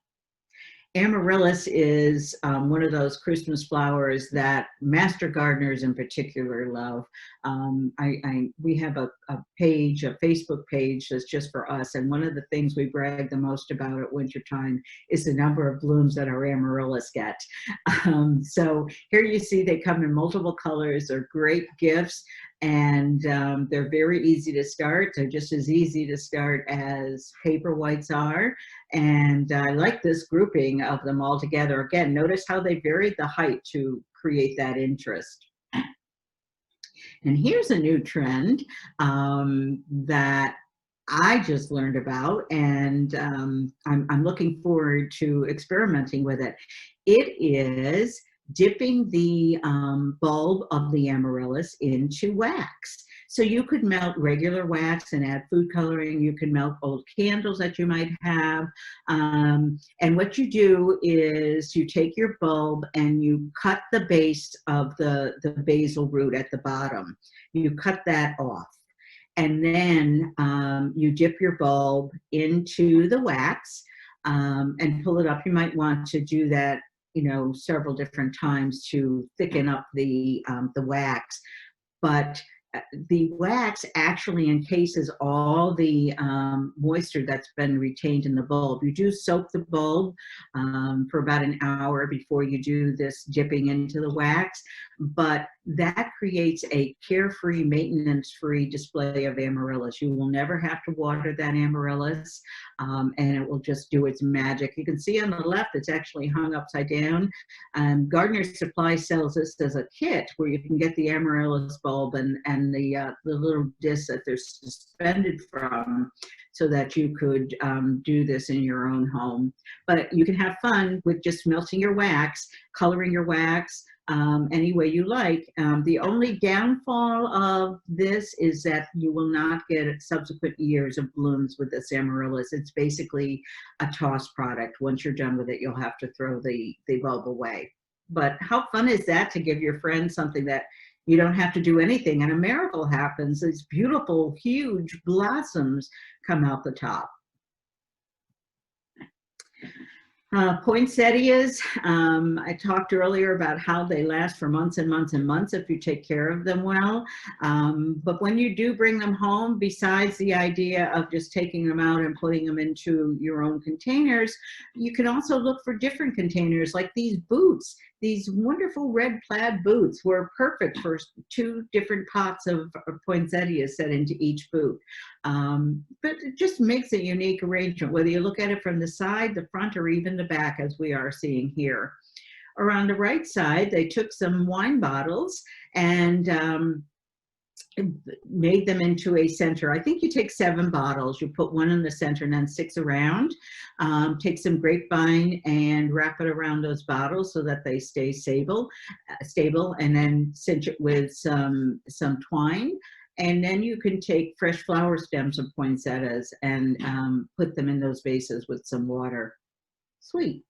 Amaryllis is one of those Christmas flowers that master gardeners in particular love. We have a page, a Facebook page that's just for us, and one of the things we brag the most about at wintertime is the number of blooms that our amaryllis get. So here you see they come in multiple colors. They're great gifts, and they're very easy to start. They're just as easy to start as paper whites are, and I like this grouping of them all together. Again, notice how they varied the height to create that interest. And here's a new trend that I just learned about, and I'm looking forward to experimenting with it. It is dipping the bulb of the amaryllis into wax. So you could melt regular wax and add food coloring. You can melt old candles that you might have. And what you do is you take your bulb and you cut the base of the basil root at the bottom. You cut that off. And then you dip your bulb into the wax and pull it up. You might want to do that, you know, several different times to thicken up the wax. But the wax actually encases all the moisture that's been retained in the bulb. You do soak the bulb for about an hour before you do this dipping into the wax, but that creates a carefree, maintenance-free display of amaryllis. You will never have to water that amaryllis, and it will just do its magic. You can see on the left, it's actually hung upside down. Gardener Supply sells this as a kit where you can get the amaryllis bulb and the little disc that they're suspended from, so that you could do this in your own home. But you can have fun with just melting your wax, coloring your wax, any way you like. The only downfall of this is that you will not get subsequent years of blooms with this amaryllis. It's basically a toss product. Once you're done with it, you'll have to throw the bulb away. But how fun is that to give your friends something that you don't have to do anything and a miracle happens? These beautiful, huge blossoms come out the top. Poinsettias, I talked earlier about how they last for months and months and months if you take care of them well. But when you do bring them home, besides the idea of just taking them out and putting them into your own containers, you can also look for different containers like these boots. These wonderful red plaid boots were perfect for 2 different pots of poinsettias set into each boot. But it just makes a unique arrangement, whether you look at it from the side, the front, or even the back, as we are seeing here. Around the right side, they took some wine bottles and made them into a center. I think you take 7 bottles, you put 1 in the center and then 6 around. Take some grapevine and wrap it around those bottles so that they stay stable, and then cinch it with some twine. And then you can take fresh flower stems of poinsettias and put them in those vases with some water. Sweet.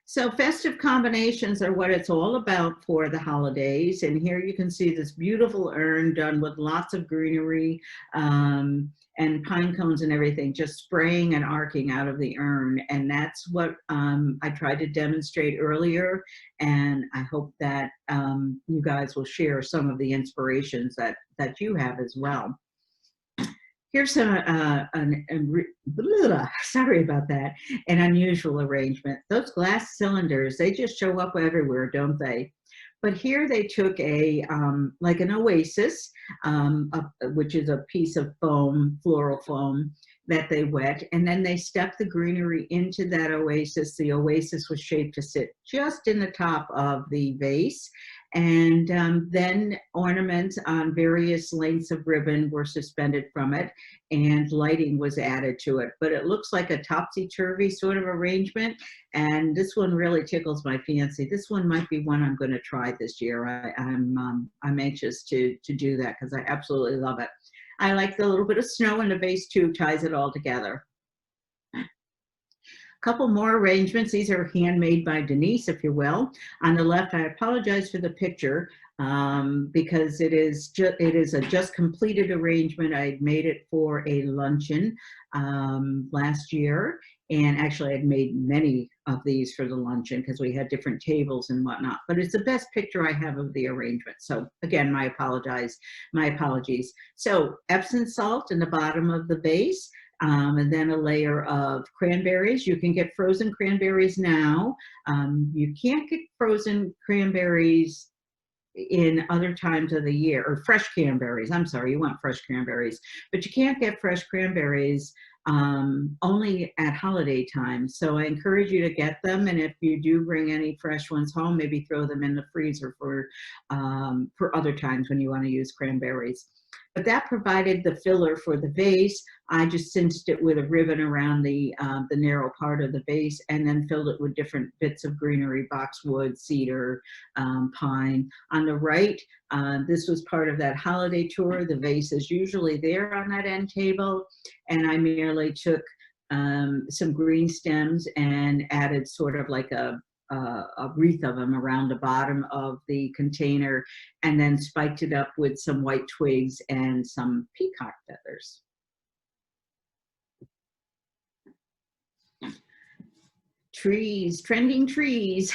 So festive combinations are what it's all about for the holidays. And here you can see this beautiful urn done with lots of greenery and pine cones and everything, just spraying and arcing out of the urn. And that's what I tried to demonstrate earlier. And I hope that you guys will share some of the inspirations that you have as well. Here's some, sorry about that, an unusual arrangement. Those glass cylinders, they just show up everywhere, don't they? But here they took a, like an oasis, which is a piece of foam, floral foam, that they wet, and then they stuck the greenery into that oasis. The oasis was shaped to sit just in the top of the vase, and then ornaments on various lengths of ribbon were suspended from it, and lighting was added to it. But it looks like a topsy-turvy sort of arrangement, and this one really tickles my fancy. This one might be one I'm going to try this year. I'm anxious to do that because I absolutely love it. I like the little bit of snow in the vase too, ties it all together. Couple more arrangements. These are handmade by Denise, if you will. On the left, I apologize for the picture because it is a just completed arrangement. I had made it for a luncheon last year, and actually I had made many of these for the luncheon because we had different tables and whatnot. But it's the best picture I have of the arrangement. So again, my apologies. So Epsom salt in the bottom of the base. And then a layer of cranberries. You can get frozen cranberries now. You can't get frozen cranberries in other times of the year, or fresh cranberries. I'm sorry, you want fresh cranberries, but you can't get fresh cranberries only at holiday time. So I encourage you to get them, and if you do bring any fresh ones home, maybe throw them in the freezer for other times when you want to use cranberries. but that provided the filler for the vase. I just cinched it with a ribbon around the narrow part of the vase, and then filled it with different bits of greenery, boxwood, cedar, pine. On the right, this was part of that holiday tour. The vase is usually there on that end table, and I merely took some green stems and added sort of like a wreath of them around the bottom of the container, and then spiked it up with some white twigs and some peacock feathers. Trees, trending trees.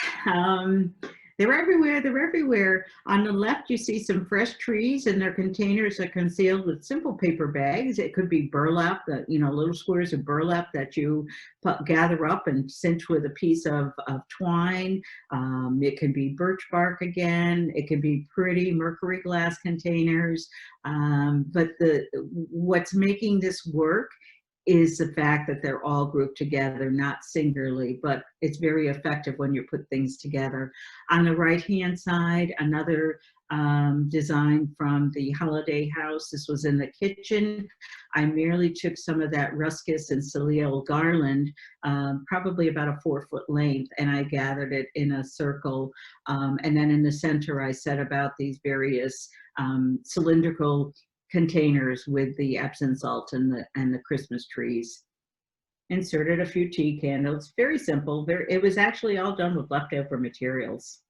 They're everywhere, they're everywhere. On the left, you see some fresh trees, and their containers are concealed with simple paper bags. It could be burlap, little squares of burlap that you gather up and cinch with a piece of twine. It can be birch bark again. It can be pretty mercury glass containers. But what's making this work is the fact that they're all grouped together, not singularly, but it's very effective when you put things together. On the right-hand side, another design from the holiday house. This was in the kitchen. I merely took some of that ruscus and Celio garland, probably about a 4-foot length, and I gathered it in a circle. And then in the center, I set about these various cylindrical containers with the Epsom salt and the Christmas trees. Inserted a few tea candles. Very simple. It was actually all done with leftover materials.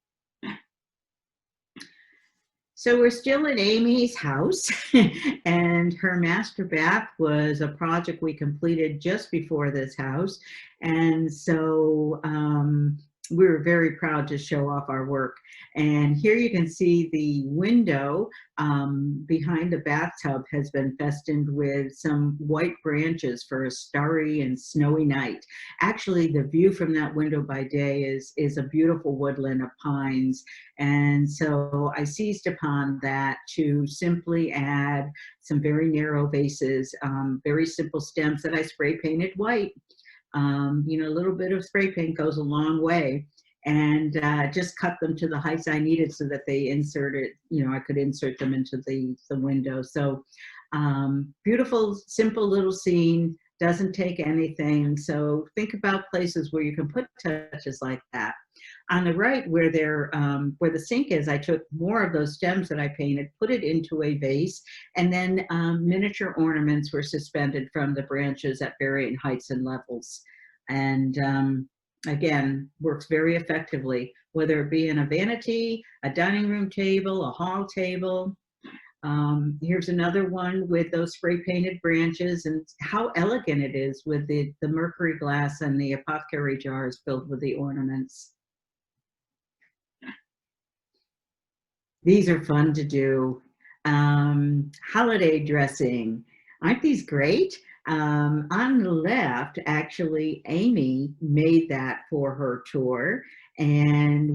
So we're still in Amy's house, and her master bath was a project we completed just before this house. And so we were very proud to show off our work. And here you can see the window behind the bathtub has been festooned with some white branches for a starry and snowy night. Actually, the view from that window by day is a beautiful woodland of pines. And so I seized upon that to simply add some very narrow vases, very simple stems that I spray painted white. A little bit of spray paint goes a long way, and just cut them to the heights I needed so that they inserted, I could insert them into the window. So beautiful, simple little scene, doesn't take anything. So think about places where you can put touches like that. On the right, where the sink is, I took more of those stems that I painted, put it into a vase, and then miniature ornaments were suspended from the branches at varying heights and levels. And again, works very effectively, whether it be in a vanity, a dining room table, a hall table. Here's another one with those spray painted branches, and how elegant it is with the mercury glass and the apothecary jars filled with the ornaments. These are fun to do. Holiday dressing. Aren't these great? On the left, actually, Amy made that for her tour, and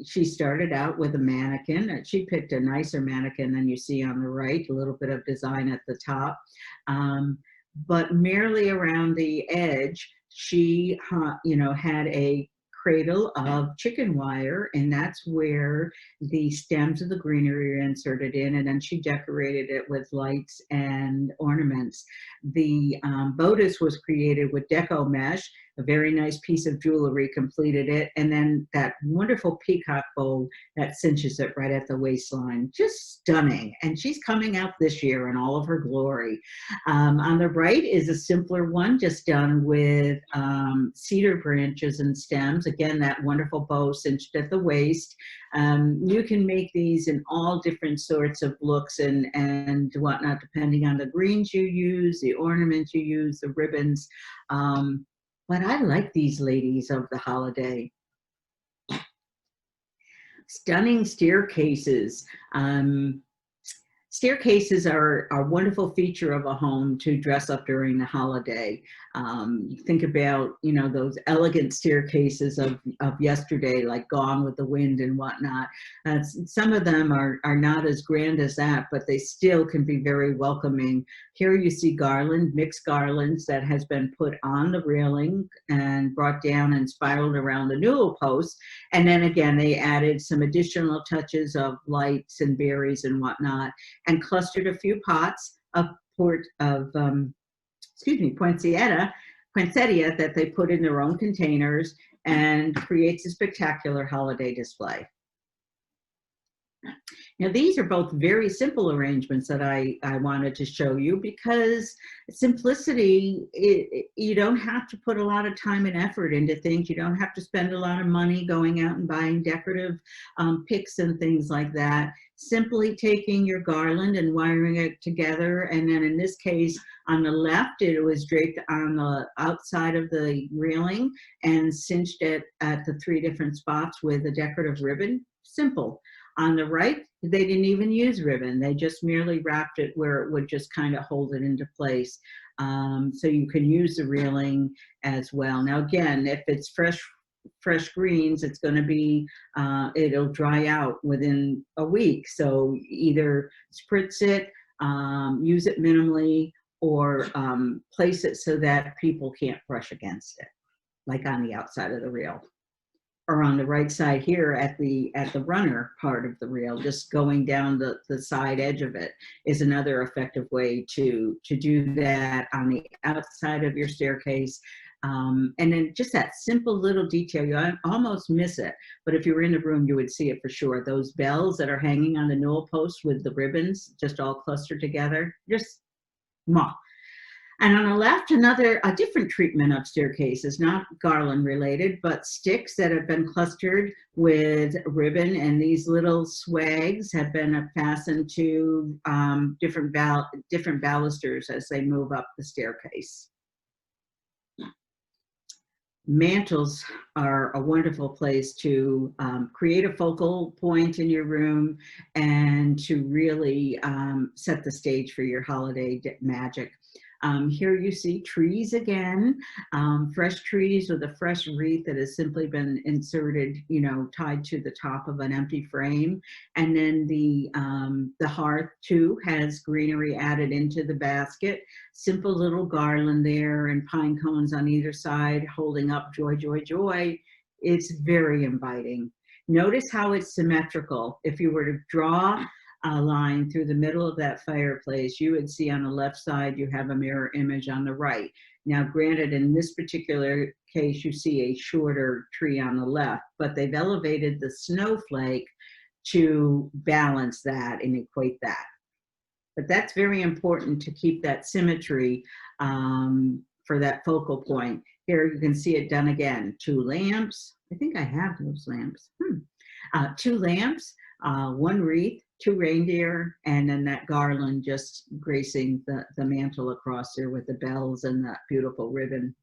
she started out with a mannequin. She picked a nicer mannequin than you see on the right, a little bit of design at the top, but merely around the edge, she had a cradle of chicken wire, and that's where the stems of the greenery are inserted in, and then she decorated it with lights and ornaments. The bodice was created with deco mesh. A very nice piece of jewelry completed it, and then that wonderful peacock bow that cinches it right at the waistline. Just stunning. And she's coming out this year in all of her glory. On the right is a simpler one, just done with cedar branches and stems. Again, that wonderful bow cinched at the waist. You can make these in all different sorts of looks and whatnot, depending on the greens you use, the ornaments you use, the ribbons. But I like these ladies of the holiday. Stunning staircases. Staircases are a wonderful feature of a home to dress up during the holiday. You think about, those elegant staircases of yesterday, like Gone with the Wind and whatnot. Some of them are not as grand as that, but they still can be very welcoming. Here you see mixed garlands that has been put on the railing and brought down and spiraled around the newel post. And then again, they added some additional touches of lights and berries and whatnot. and clustered a few pots of poinsettia that they put in their own containers, and creates a spectacular holiday display. Now, these are both very simple arrangements that I wanted to show you, because simplicity, you don't have to put a lot of time and effort into things. You don't have to spend a lot of money going out and buying decorative picks and things like that. Simply taking your garland and wiring it together. And then in this case, on the left, it was draped on the outside of the railing and cinched it at the 3 different spots with a decorative ribbon. Simple. On the right, they didn't even use ribbon. They just merely wrapped it where it would just kind of hold it into place. So you can use the railing as well. Now, again, if it's fresh greens, it's going to be, it'll dry out within a week. So either spritz it, use it minimally, or place it so that people can't brush against it, like on the outside of the rail. Or on the right side here at the runner part of the rail, just going down the side edge of it is another effective way to do that on the outside of your staircase. And then just that simple little detail, you almost miss it, but if you were in the room, you would see it for sure. Those bells that are hanging on the newel post with the ribbons just all clustered together, just mwah. And on the left, a different treatment of staircases, not garland related, but sticks that have been clustered with ribbon, and these little swags have been fastened to different balusters as they move up the staircase. Mantles are a wonderful place to create a focal point in your room and to really set the stage for your holiday magic. Here you see trees again, fresh trees with a fresh wreath that has simply been inserted, tied to the top of an empty frame. And then the hearth too has greenery added into the basket. Simple little garland there and pine cones on either side holding up joy, joy, joy. It's very inviting. Notice how it's symmetrical. If you were to draw a line through the middle of that fireplace, you would see on the left side you have a mirror image on the right. Now, granted, in this particular case, you see a shorter tree on the left, but they've elevated the snowflake to balance that and equate that. But that's very important to keep that symmetry for that focal point. Here you can see it done again. 2 lamps. I think I have those lamps. 2 lamps, 1 wreath, 2 reindeer, and then that garland just gracing the mantle across there with the bells and that beautiful ribbon.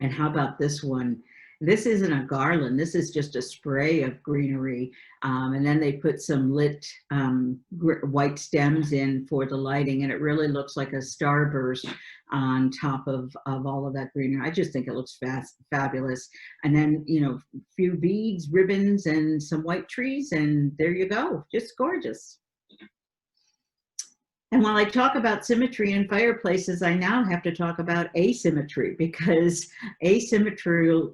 And how about this one? This isn't a garland, this is just a spray of greenery. And then they put some lit white stems in for the lighting, and it really looks like a starburst on top of all of that greenery. I just think it looks fabulous. And then, a few beads, ribbons, and some white trees, and there you go, just gorgeous. And while I talk about symmetry in fireplaces, I now have to talk about asymmetry, because asymmetrical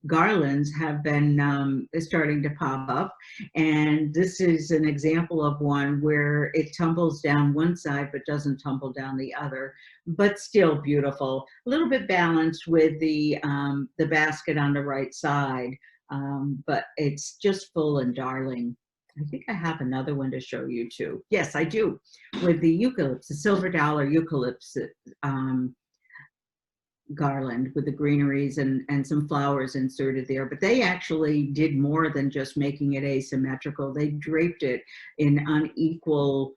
garlands have been starting to pop up. And this is an example of one where it tumbles down one side but doesn't tumble down the other, but still beautiful. A little bit balanced with the basket on the right side, but it's just full and darling. I think I have another one to show you too. Yes, I do. With the eucalypts, the silver dollar eucalypts garland with the greeneries and some flowers inserted there. But they actually did more than just making it asymmetrical. They draped it in unequal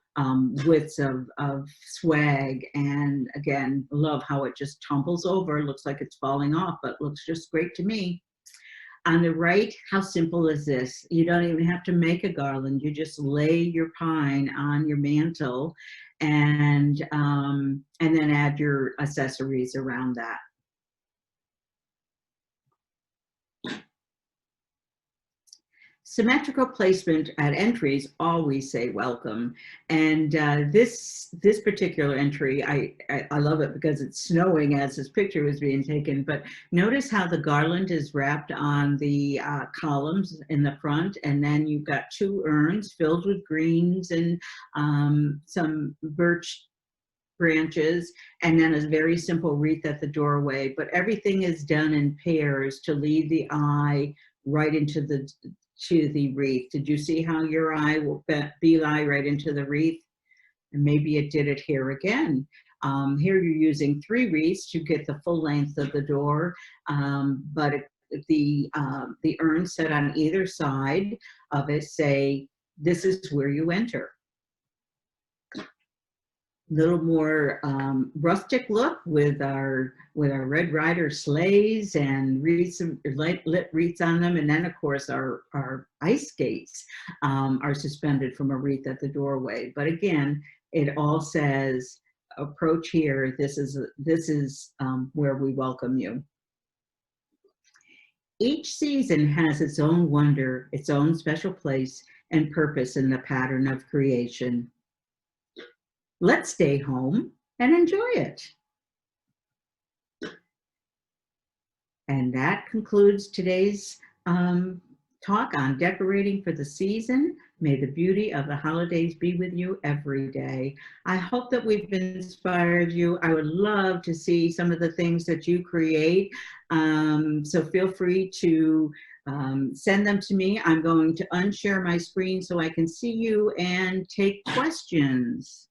widths of swag. And again, love how it just tumbles over. Looks like it's falling off, but looks just great to me. On the right, how simple is this? You don't even have to make a garland. You just lay your pine on your mantle and then add your accessories around that. Symmetrical placement at entries always say welcome. And this particular entry, I love it because it's snowing as this picture was being taken, but notice how the garland is wrapped on the columns in the front, and then you've got 2 urns filled with greens and some birch branches, and then a very simple wreath at the doorway. But everything is done in pairs to lead the eye right into the wreath. Did you see how your eye will beeline right into the wreath? And maybe it did it here again. Here you're using 3 wreaths to get the full length of the door, but the urns set on either side of it say, "This is where you enter." Little more rustic look with our Red Rider sleighs and wreaths, lit wreaths on them, and then of course our ice skates are suspended from a wreath at the doorway. But again, it all says, "Approach here. This is where we welcome you." Each season has its own wonder, its own special place and purpose in the pattern of creation. Let's stay home and enjoy it. And that concludes today's talk on decorating for the season. May the beauty of the holidays be with you every day. I hope that we've inspired you. I would love to see some of the things that you create. So feel free to send them to me. I'm going to unshare my screen so I can see you and take questions.